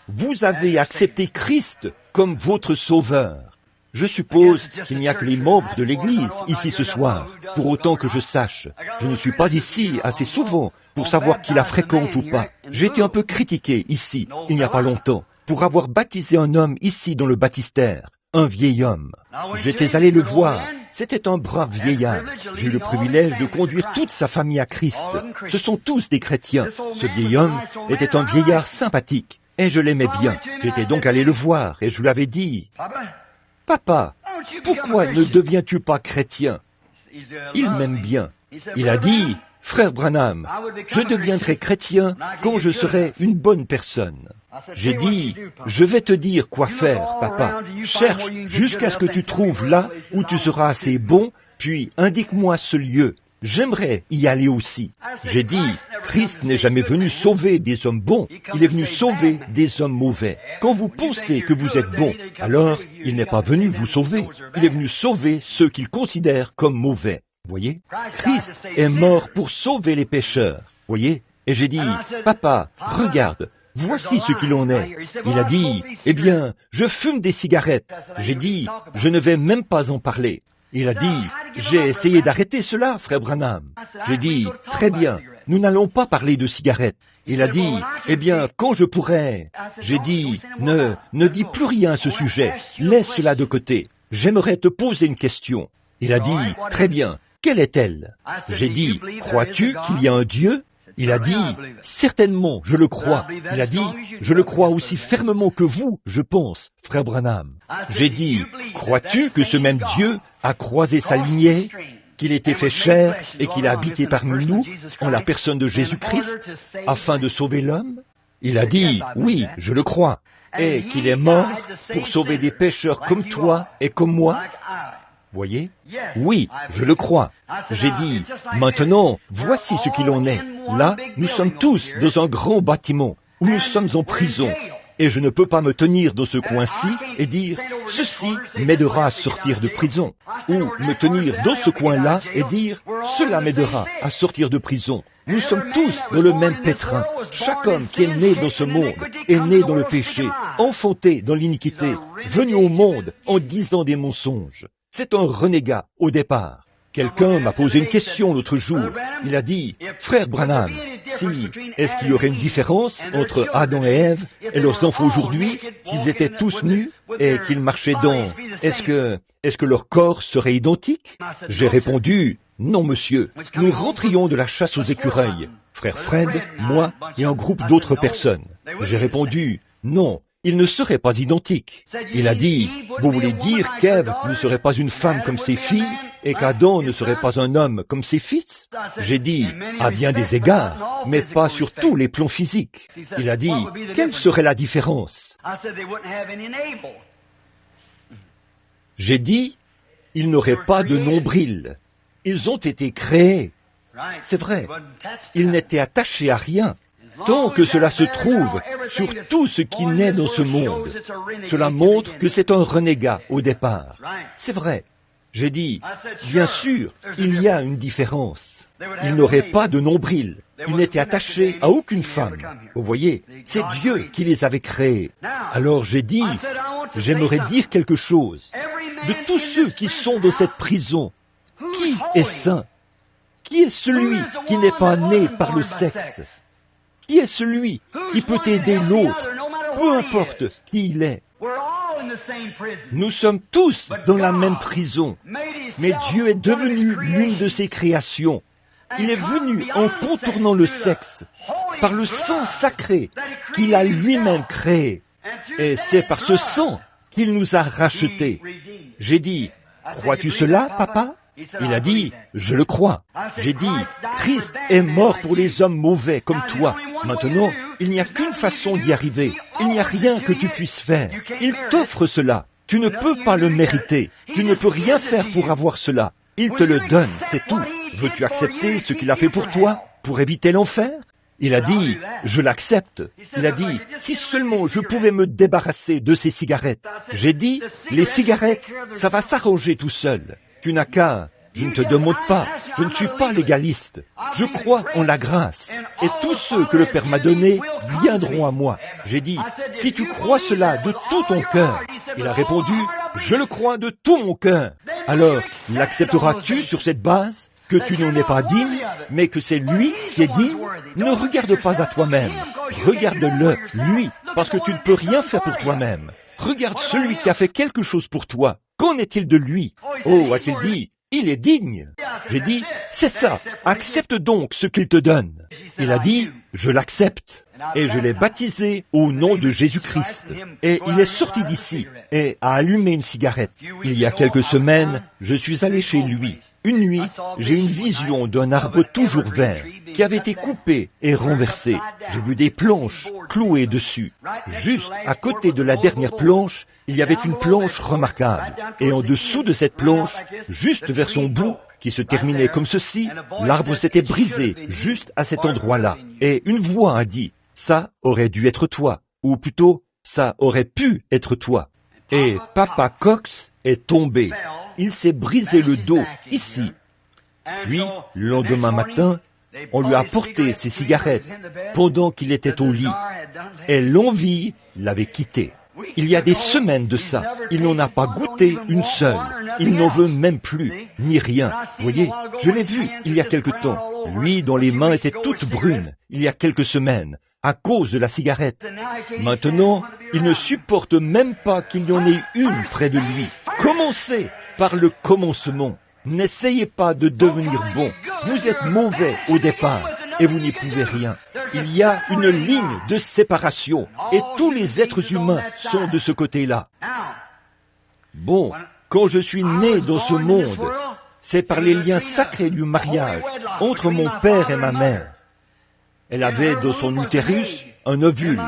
Vous avez accepté Christ comme votre sauveur. Je suppose qu'il n'y a que les membres de l'Église ici ce soir, pour autant que je sache. Je ne suis pas ici assez souvent pour savoir qui la fréquente ou pas. J'ai été un peu critiqué ici, il n'y a pas longtemps, pour avoir baptisé un homme ici dans le baptistère. un vieil homme. J'étais allé le voir. C'était un brave vieillard. J'ai eu le privilège de conduire toute sa famille à Christ. Ce sont tous des chrétiens. Ce vieil homme était un vieillard sympathique. Et je l'aimais bien. J'étais donc allé le voir et je lui avais dit, « Papa, pourquoi ne deviens-tu pas chrétien ?» Il m'aime bien. Il a dit, « Frère Branham, je deviendrai chrétien quand je serai une bonne personne. » J'ai dit, « Je vais te dire quoi faire, papa. Cherche jusqu'à ce que tu trouves là où tu seras assez bon, puis indique-moi ce lieu. J'aimerais y aller aussi. » J'ai dit, Christ n'est jamais venu sauver des hommes bons, il est venu sauver des hommes mauvais. Quand vous pensez que vous êtes bon, alors il n'est pas venu vous sauver. Il est venu sauver ceux qu'il considère comme mauvais. Voyez, Christ est mort pour sauver les pécheurs. Voyez, et j'ai dit, papa, regarde, voici ce qu'il en est. Il a dit, eh bien, je fume des cigarettes. J'ai dit, je ne vais même pas en parler. Il a dit, j'ai essayé d'arrêter cela, frère Branham. J'ai dit, très bien, nous n'allons pas parler de cigarettes. Il a dit, eh bien, quand je pourrai. J'ai dit, ne dis plus rien à ce sujet, laisse cela de côté. J'aimerais te poser une question. Il a dit, très bien, quelle est-elle? J'ai dit, crois-tu qu'il y a un Dieu? Il a dit, certainement, je le crois. Il a dit, je le crois aussi fermement que vous, je pense, frère Branham. J'ai dit, crois-tu que ce même Dieu a croisé sa lignée, qu'il était fait chair et qu'il a habité parmi nous en la personne de Jésus-Christ, afin de sauver l'homme? Il a dit, oui, je le crois, et qu'il est mort pour sauver des pécheurs comme toi et comme moi. Voyez? Oui, je le crois. J'ai dit, maintenant, voici ce qu'il en est. Là, nous sommes tous dans un grand bâtiment, où nous sommes en prison. Et je ne peux pas me tenir dans ce coin-ci et dire, ceci m'aidera à sortir de prison. Ou me tenir dans ce coin-là et dire, cela m'aidera à sortir de prison. Nous sommes tous dans le même pétrin. Chaque homme qui est né dans ce monde est né dans le péché, enfanté dans l'iniquité, venu au monde en disant des mensonges. C'est un renégat au départ. Quelqu'un m'a posé une question l'autre jour. Il a dit, frère Branham, est-ce qu'il y aurait une différence entre Adam et Ève et leurs enfants aujourd'hui s'ils étaient tous nus et qu'ils marchaient dans... Est-ce que leur corps serait identique? J'ai répondu, non monsieur, nous rentrions de la chasse aux écureuils. Frère Fred, moi et un groupe d'autres personnes. J'ai répondu, non. Il ne serait pas identique. Il a dit, vous voulez dire qu'Ève ne serait pas une femme comme ses filles et qu'Adam ne serait pas un homme comme ses fils? J'ai dit, à bien des égards, mais pas sur tous les plans physiques. Il a dit, quelle serait la différence? J'ai dit, ils n'auraient pas de nombril. Ils ont été créés. C'est vrai, ils n'étaient attachés à rien. Tant que cela se trouve sur tout ce qui naît dans ce monde, cela montre que c'est un renégat au départ. C'est vrai. J'ai dit, bien sûr, il y a une différence. Ils n'auraient pas de nombril. Ils n'étaient attachés à aucune femme. Vous voyez, c'est Dieu qui les avait créés. Alors j'ai dit, j'aimerais dire quelque chose. De tous ceux qui sont dans cette prison, qui est saint? Qui est celui qui n'est pas né par le sexe? Qui est celui qui peut aider l'autre, peu importe qui il est? Nous sommes tous dans la même prison, mais Dieu est devenu l'une de ses créations. Il est venu en contournant le sexe, par le sang sacré qu'il a lui-même créé. Et c'est par ce sang qu'il nous a rachetés. J'ai dit, crois-tu cela, papa? Il a dit, je le crois. J'ai dit, Christ est mort pour les hommes mauvais comme toi. Maintenant, il n'y a qu'une façon d'y arriver. Il n'y a rien que tu puisses faire. Il t'offre cela. Tu ne peux pas le mériter. Tu ne peux rien faire pour avoir cela. Il te le donne, c'est tout. Veux-tu accepter ce qu'il a fait pour toi, pour éviter l'enfer? Il a dit, je l'accepte. Il a dit, si seulement je pouvais me débarrasser de ces cigarettes. J'ai dit, les cigarettes, ça va s'arranger tout seul. Tu n'as qu'à, je ne te demande pas, je ne suis pas légaliste. Je crois en la grâce. Et tous ceux que le Père m'a donnés viendront à moi. J'ai dit, si tu crois cela de tout ton cœur. Il a répondu, je le crois de tout mon cœur. Alors, l'accepteras-tu sur cette base? Que tu n'en es pas digne, mais que c'est lui qui est digne? Ne regarde pas à toi-même. Regarde-le, lui, parce que tu ne peux rien faire pour toi-même. regarde celui qui a fait quelque chose pour toi. Qu'en est-il de lui? Oh, a-t-il dit, il est digne. J'ai dit, c'est ça, accepte donc ce qu'il te donne. Il a dit, je l'accepte. Et je l'ai baptisé au nom de Jésus-Christ. Et il est sorti d'ici et a allumé une cigarette. Il y a quelques semaines, je suis allé chez lui. Une nuit, j'ai eu une vision d'un arbre toujours vert qui avait été coupé et renversé. J'ai vu des planches clouées dessus. Juste à côté de la dernière planche, il y avait une planche remarquable. Et en dessous de cette planche, juste vers son bout, qui se terminait comme ceci, l'arbre s'était brisé juste à cet endroit-là. Et une voix a dit, ça aurait dû être toi, ou plutôt, ça aurait pu être toi. Et Papa Cox est tombé. Il s'est brisé le dos, ici. Puis, le lendemain matin, on lui a apporté ses cigarettes pendant qu'il était au lit. Et l'envie l'avait quitté. Il y a des semaines de ça. Il n'en a pas goûté une seule. Il n'en veut même plus, ni rien. Vous voyez, je l'ai vu il y a quelque temps. Lui, dont les mains étaient toutes brunes, il y a quelques semaines, à cause de la cigarette. Maintenant, il ne supporte même pas qu'il y en ait une près de lui. Commencez par le commencement. N'essayez pas de devenir bon. Vous êtes mauvais au départ et vous n'y pouvez rien. Il y a une ligne de séparation et tous les êtres humains sont de ce côté-là. Bon, quand je suis né dans ce monde, c'est par les liens sacrés du mariage entre mon père et ma mère. Elle avait dans son utérus un ovule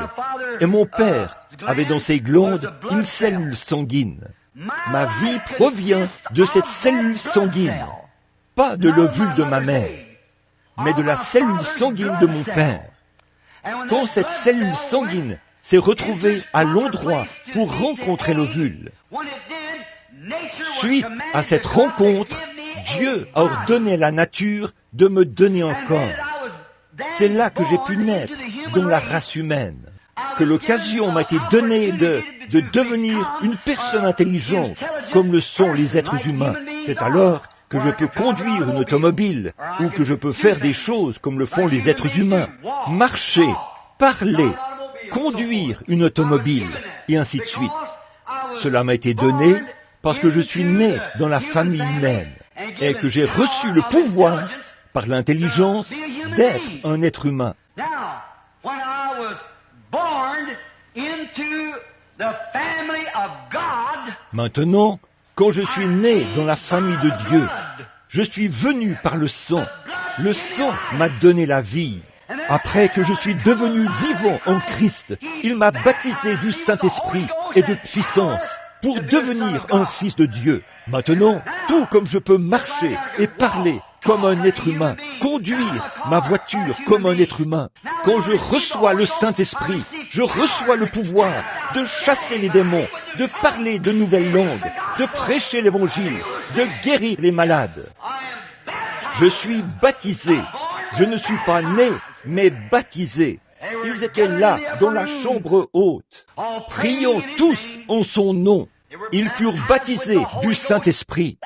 et mon père avait dans ses glandes une cellule sanguine. Ma vie provient de cette cellule sanguine, pas de l'ovule de ma mère, mais de la cellule sanguine de mon père. Quand cette cellule sanguine s'est retrouvée à l'endroit pour rencontrer l'ovule, suite à cette rencontre, Dieu a ordonné à la nature de me donner un corps. C'est là que j'ai pu naître dans la race humaine, que l'occasion m'a été donnée de devenir une personne intelligente, comme le sont les êtres humains. C'est alors que je peux conduire une automobile, ou que je peux faire des choses comme le font les êtres humains. Marcher, parler, conduire une automobile, et ainsi de suite. Cela m'a été donné parce que je suis né dans la famille humaine, et que j'ai reçu le pouvoir, par l'intelligence, d'être un être humain. Maintenant, quand je suis né dans la famille de Dieu, je suis venu par le sang. Le sang m'a donné la vie. Après que je suis devenu vivant en Christ, il m'a baptisé du Saint-Esprit et de puissance pour devenir un fils de Dieu. Maintenant, tout comme je peux marcher et parler comme un être humain, conduire ma voiture comme un être humain, quand je reçois le Saint-Esprit, je reçois le pouvoir de chasser les démons, de parler de nouvelles langues, de prêcher l'Évangile, de guérir les malades. Je suis baptisé. Je ne suis pas né, mais baptisé. Ils étaient là, dans la chambre haute, priant tous en son nom. Ils furent baptisés du Saint-Esprit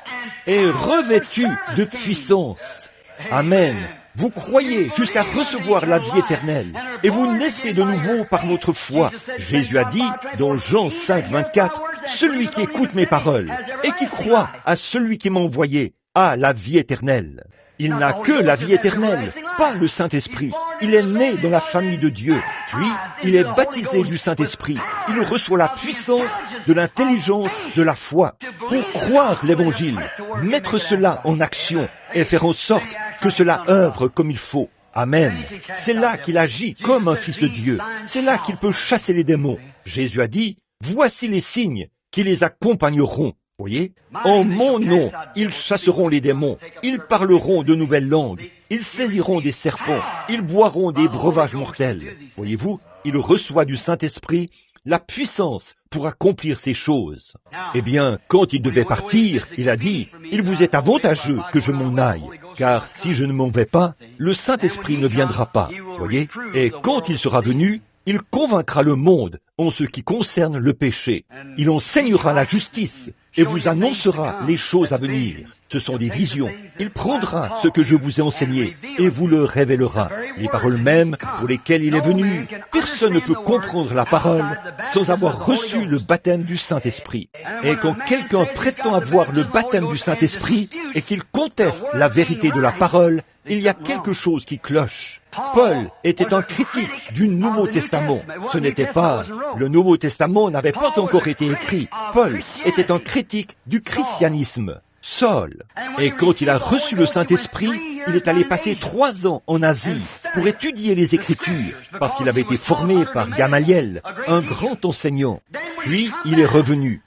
et revêtus de puissance. Amen. Vous croyez jusqu'à recevoir la vie éternelle et vous naissez de nouveau par notre foi. Jésus a dit dans Jean 5, 24, « Celui qui écoute mes paroles et qui croit à celui qui m'a envoyé a la vie éternelle. » Il n'a que la vie éternelle, pas le Saint-Esprit. Il est né dans la famille de Dieu. Puis, il est baptisé du Saint-Esprit. Il reçoit la puissance de l'intelligence de la foi pour croire l'Évangile, mettre cela en action et faire en sorte que cela œuvre comme il faut. Amen. C'est là qu'il agit comme un fils de Dieu. C'est là qu'il peut chasser les démons. Jésus a dit, « Voici les signes qui les accompagneront. » Voyez, en mon nom, ils chasseront les démons, ils parleront de nouvelles langues, ils saisiront des serpents, ils boiront des breuvages mortels. Voyez-vous, il reçoit du Saint-Esprit la puissance pour accomplir ces choses. Eh bien, quand il devait partir, il a dit, « Il vous est avantageux que je m'en aille, car si je ne m'en vais pas, le Saint-Esprit ne viendra pas. » Voyez, et quand il sera venu, il convaincra le monde en ce qui concerne le péché. Il enseignera la justice et vous annoncera les choses à venir. Ce sont des visions. Il prendra ce que je vous ai enseigné et vous le révélera. Les paroles mêmes pour lesquelles il est venu. Personne ne peut comprendre la parole sans avoir reçu le baptême du Saint-Esprit. Et quand quelqu'un prétend avoir le baptême du Saint-Esprit et qu'il conteste la vérité de la parole, il y a quelque chose qui cloche. Paul était un critique du Nouveau Testament. Ce n'était pas... Le Nouveau Testament n'avait pas encore été écrit. Paul était un critique du christianisme. Saul. Et quand il a reçu le Saint-Esprit, il est allé passer 3 ans en Asie pour étudier les Écritures, parce qu'il avait été formé par Gamaliel, un grand enseignant. Puis il est revenu.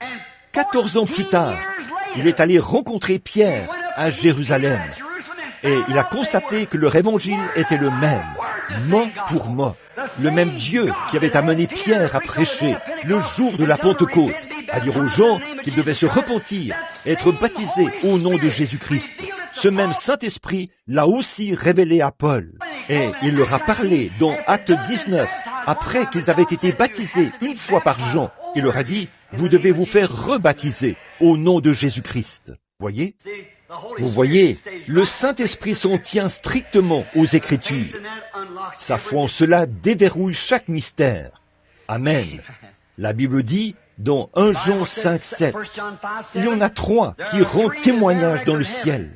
14 ans plus tard, il est allé rencontrer Pierre à Jérusalem. Et il a constaté que leur évangile était le même, mot pour mot. Le même Dieu qui avait amené Pierre à prêcher le jour de la Pentecôte, à dire aux gens qu'ils devaient se repentir, être baptisés au nom de Jésus-Christ. Ce même Saint-Esprit l'a aussi révélé à Paul. Et il leur a parlé dans Actes 19, après qu'ils avaient été baptisés une fois par Jean. Il leur a dit, vous devez vous faire rebaptiser au nom de Jésus-Christ. Voyez ? Vous voyez, le Saint-Esprit s'en tient strictement aux Écritures. Sa foi en cela déverrouille chaque mystère. Amen. La Bible dit, dans 1 Jean 5, 7, il y en a 3 qui rendent témoignage dans le ciel.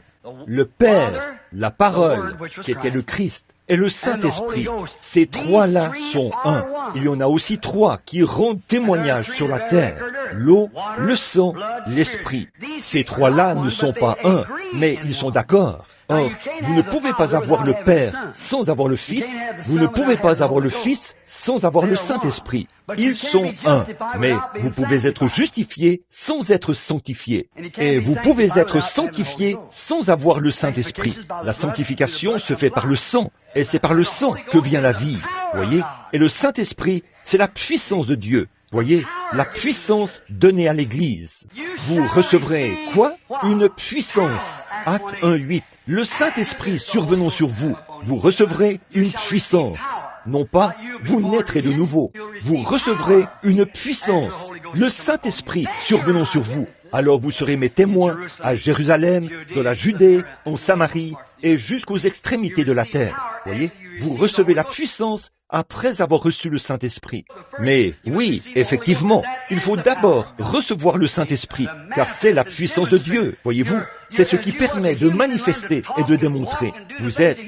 Le Père, la Parole, qui était le Christ, et le Saint-Esprit. Ces 3-là sont un. Il y en a aussi 3 qui rendent témoignage sur la terre. L'eau, le sang, l'esprit. Ces 3-là ne sont pas un, mais ils sont d'accord. Or, vous ne pouvez pas avoir le Père sans avoir le Fils, vous ne pouvez pas avoir le Fils sans avoir le Saint-Esprit. Ils sont un, mais vous pouvez être justifié sans être sanctifié. Et vous pouvez être sanctifié sans avoir le Saint-Esprit. La sanctification se fait par le sang, et c'est par le sang que vient la vie, voyez. Et le Saint-Esprit, c'est la puissance de Dieu. Voyez, la puissance donnée à l'Église. Vous recevrez quoi? Une puissance. Acte 1:8. Le Saint-Esprit survenant sur vous, vous recevrez une puissance. Non pas, vous naîtrez de nouveau. Vous recevrez une puissance. Le Saint-Esprit survenant sur vous. Alors vous serez mes témoins à Jérusalem, dans la Judée, en Samarie et jusqu'aux extrémités de la terre. Voyez, vous recevez la puissance après avoir reçu le Saint-Esprit. Mais oui, effectivement, il faut d'abord recevoir le Saint-Esprit, car c'est la puissance de Dieu, voyez-vous. C'est ce qui permet de manifester et de démontrer. Vous êtes,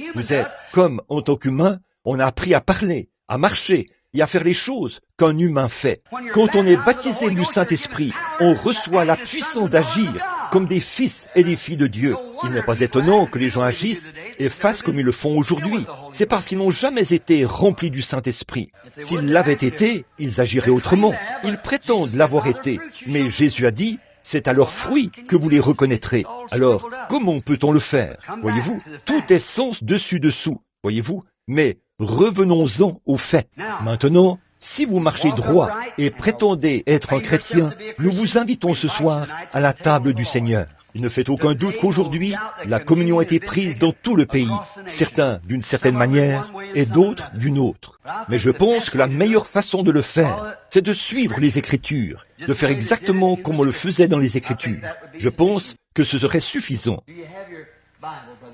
comme en tant qu'humain, on a appris à parler, à marcher et à faire les choses qu'un humain fait. Quand on est baptisé du Saint-Esprit, on reçoit la puissance d'agir comme des fils et des filles de Dieu. Il n'est pas étonnant que les gens agissent et fassent comme ils le font aujourd'hui. C'est parce qu'ils n'ont jamais été remplis du Saint-Esprit. S'ils l'avaient été, ils agiraient autrement. Ils prétendent l'avoir été. Mais Jésus a dit, c'est à leurs fruits que vous les reconnaîtrez. Alors, comment peut-on le faire? Voyez-vous, tout est sens dessus-dessous. Voyez-vous, mais revenons-en au fait. Maintenant, si vous marchez droit et prétendez être un chrétien, nous vous invitons ce soir à la table du Seigneur. Il ne fait aucun doute qu'aujourd'hui, la communion a été prise dans tout le pays, certains d'une certaine manière et d'autres d'une autre. Mais je pense que la meilleure façon de le faire, c'est de suivre les Écritures, de faire exactement comme on le faisait dans les Écritures. Je pense que ce serait suffisant.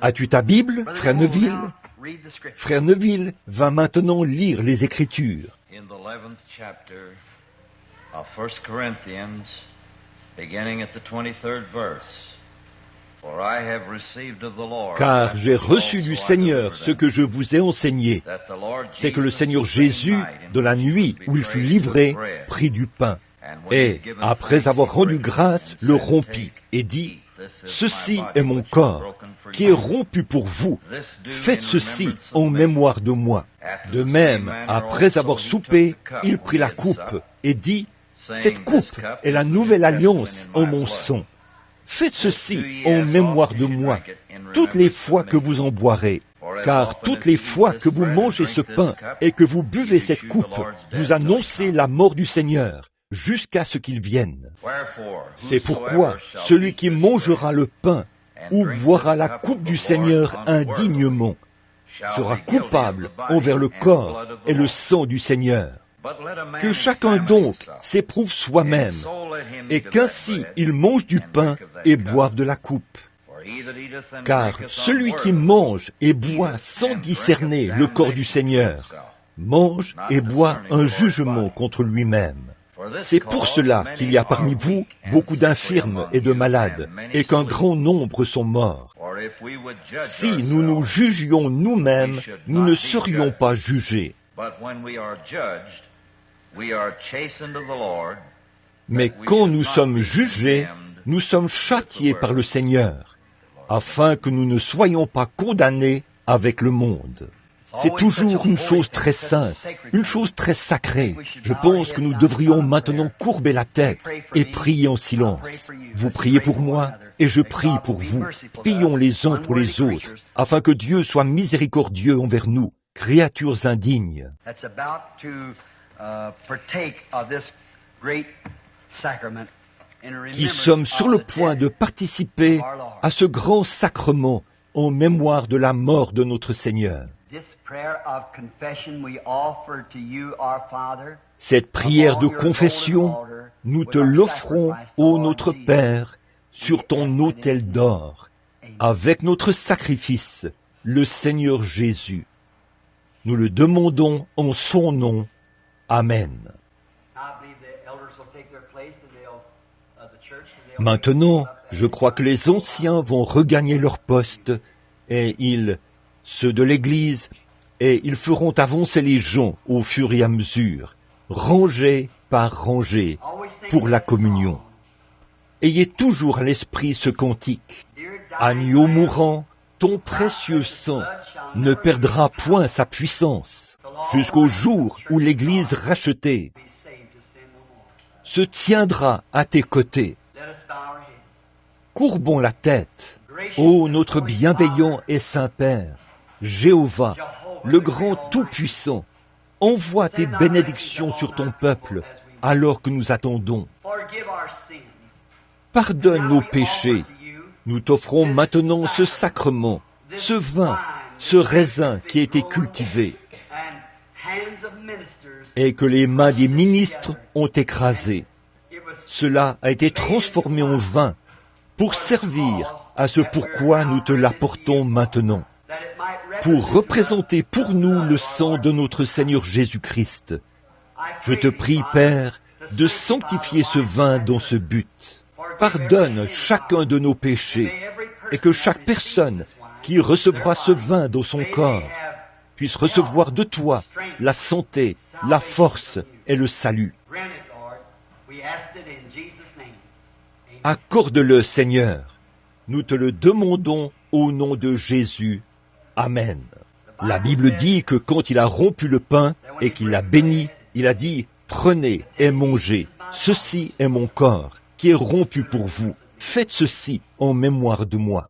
As-tu ta Bible, frère Neville? Frère Neville va maintenant lire les Écritures. In the 11th chapter of 1 Corinthians, beginning at the 23rd verse. For I have received of the Lord, car j'ai reçu du Seigneur ce que je vous ai enseigné, c'est que le Seigneur Jésus, dans la nuit où il fut livré, prit du pain, et, après avoir rendu grâce, le rompit, et dit, « Ceci est mon corps, qui est rompu pour vous. Faites ceci en mémoire de moi. » De même, après avoir soupé, il prit la coupe, et dit, « Cette coupe est la nouvelle alliance en mon sang. Faites ceci en mémoire de moi, toutes les fois que vous en boirez. Car toutes les fois que vous mangez ce pain et que vous buvez cette coupe, vous annoncez la mort du Seigneur, jusqu'à ce qu'il vienne. C'est pourquoi celui qui mangera le pain ou boira la coupe du Seigneur indignement sera coupable envers le corps et le sang du Seigneur. Que chacun donc s'éprouve soi-même, et qu'ainsi il mange du pain et boive de la coupe. Car celui qui mange et boit sans discerner le corps du Seigneur, mange et boit un jugement contre lui-même. C'est pour cela qu'il y a parmi vous beaucoup d'infirmes et de malades, et qu'un grand nombre sont morts. Si nous nous jugions nous-mêmes, nous ne serions pas jugés. Mais quand nous sommes jugés, nous sommes châtiés par le Seigneur, afin que nous ne soyons pas condamnés avec le monde. C'est toujours une chose très sainte, une chose très sacrée. Je pense que nous devrions maintenant courber la tête et prier en silence. Vous priez pour moi et je prie pour vous. Prions les uns pour les autres, afin que Dieu soit miséricordieux envers nous, créatures indignes. Qui sommes sur le point de participer à ce grand sacrement en mémoire de la mort de notre Seigneur. Cette prière de confession, nous te l'offrons, ô notre Père, sur ton autel d'or, avec notre sacrifice, le Seigneur Jésus. Nous le demandons en son nom. Amen. Maintenant, je crois que les anciens vont regagner leur poste, et ceux de l'Église, et ils feront avancer les gens au fur et à mesure, rangée par rangée, pour la communion. Ayez toujours à l'esprit ce cantique. Agneau mourant, ton précieux sang ne perdra point sa puissance, jusqu'au jour où l'Église rachetée se tiendra à tes côtés. Courbons la tête, ô notre bienveillant et saint Père, Jéhovah, le grand Tout-Puissant, envoie tes bénédictions sur ton peuple alors que nous attendons. Pardonne nos péchés. Nous t'offrons maintenant ce sacrement, ce vin, ce raisin qui a été cultivé et que les mains des ministres ont écrasé. Cela a été transformé en vin pour servir à ce pourquoi nous te l'apportons maintenant, pour représenter pour nous le sang de notre Seigneur Jésus-Christ. Je te prie, Père, de sanctifier ce vin dans ce but. Pardonne chacun de nos péchés et que chaque personne qui recevra ce vin dans son corps puisse recevoir de toi la santé, la force et le salut. Accorde-le, Seigneur. Nous te le demandons au nom de Jésus. Amen. La Bible dit que quand il a rompu le pain et qu'il l'a béni, il a dit « Prenez et mangez, ceci est mon corps qui est rompu pour vous. Faites ceci en mémoire de moi. »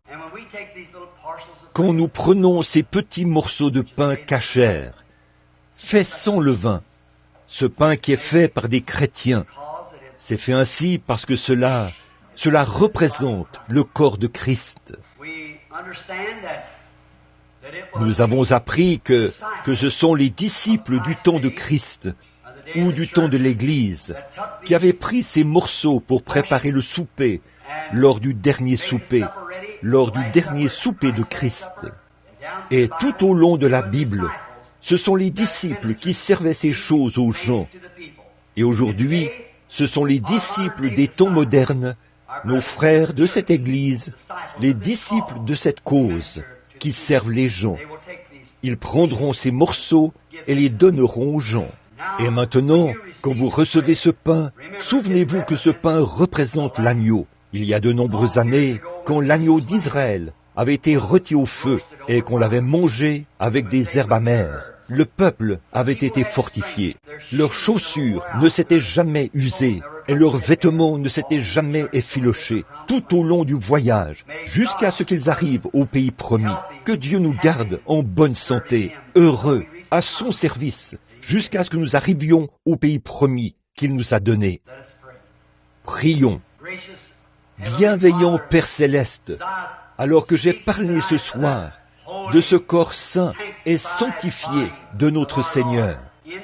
Quand nous prenons ces petits morceaux de pain cachère, fait sans levain, ce pain qui est fait par des chrétiens, c'est fait ainsi parce que cela représente le corps de Christ. Nous avons appris que ce sont les disciples du temps de Christ ou du temps de l'Église qui avaient pris ces morceaux pour préparer le souper lors du dernier souper de Christ. Et tout au long de la Bible, ce sont les disciples qui servaient ces choses aux gens. Et aujourd'hui, ce sont les disciples des temps modernes, nos frères de cette Église, les disciples de cette cause, qui servent les gens. Ils prendront ces morceaux et les donneront aux gens. Et maintenant, quand vous recevez ce pain, souvenez-vous que ce pain représente l'agneau. Il y a de nombreuses années, quand l'agneau d'Israël avait été rôti au feu et qu'on l'avait mangé avec des herbes amères, le peuple avait été fortifié. Leurs chaussures ne s'étaient jamais usées et leurs vêtements ne s'étaient jamais effilochés tout au long du voyage, jusqu'à ce qu'ils arrivent au pays promis. Que Dieu nous garde en bonne santé, heureux, à son service, jusqu'à ce que nous arrivions au pays promis qu'il nous a donné. Prions. Bienveillant Père Céleste, alors que j'ai parlé ce soir de ce corps saint et sanctifié de notre Seigneur,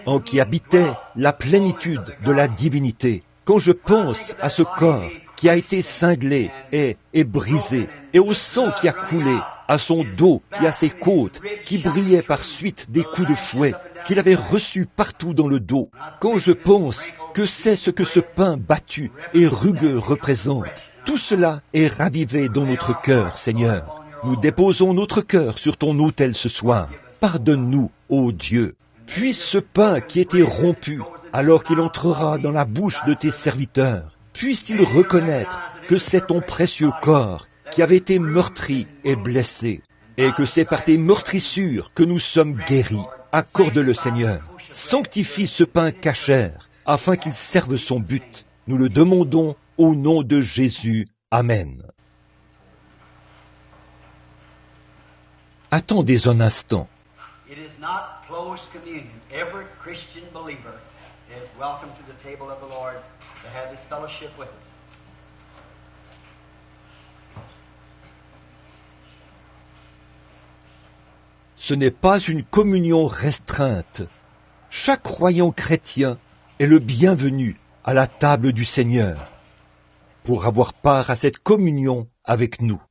en qui habitait la plénitude de la divinité. Quand je pense à ce corps qui a été cinglé et brisé, et au sang qui a coulé, à son dos et à ses côtes, qui brillaient par suite des coups de fouet qu'il avait reçus partout dans le dos, quand je pense que c'est ce que ce pain battu et rugueux représente, tout cela est ravivé dans notre cœur, Seigneur. Nous déposons notre cœur sur ton autel ce soir. Pardonne-nous, ô Dieu. Puisse ce pain qui était rompu, alors qu'il entrera dans la bouche de tes serviteurs, puisse-t-il reconnaître que c'est ton précieux corps qui avait été meurtri et blessé, et que c'est par tes meurtrissures que nous sommes guéris. Accorde-le, Seigneur. Sanctifie ce pain cachère, afin qu'il serve son but. Nous le demandons au nom de Jésus. Amen. Attendez un instant. It is not closed communion. Every Christian believer is welcome to the table of the Lord to have this fellowship with us. Ce n'est pas une communion restreinte. Chaque croyant chrétien est le bienvenu à la table du Seigneur pour avoir part à cette communion avec nous.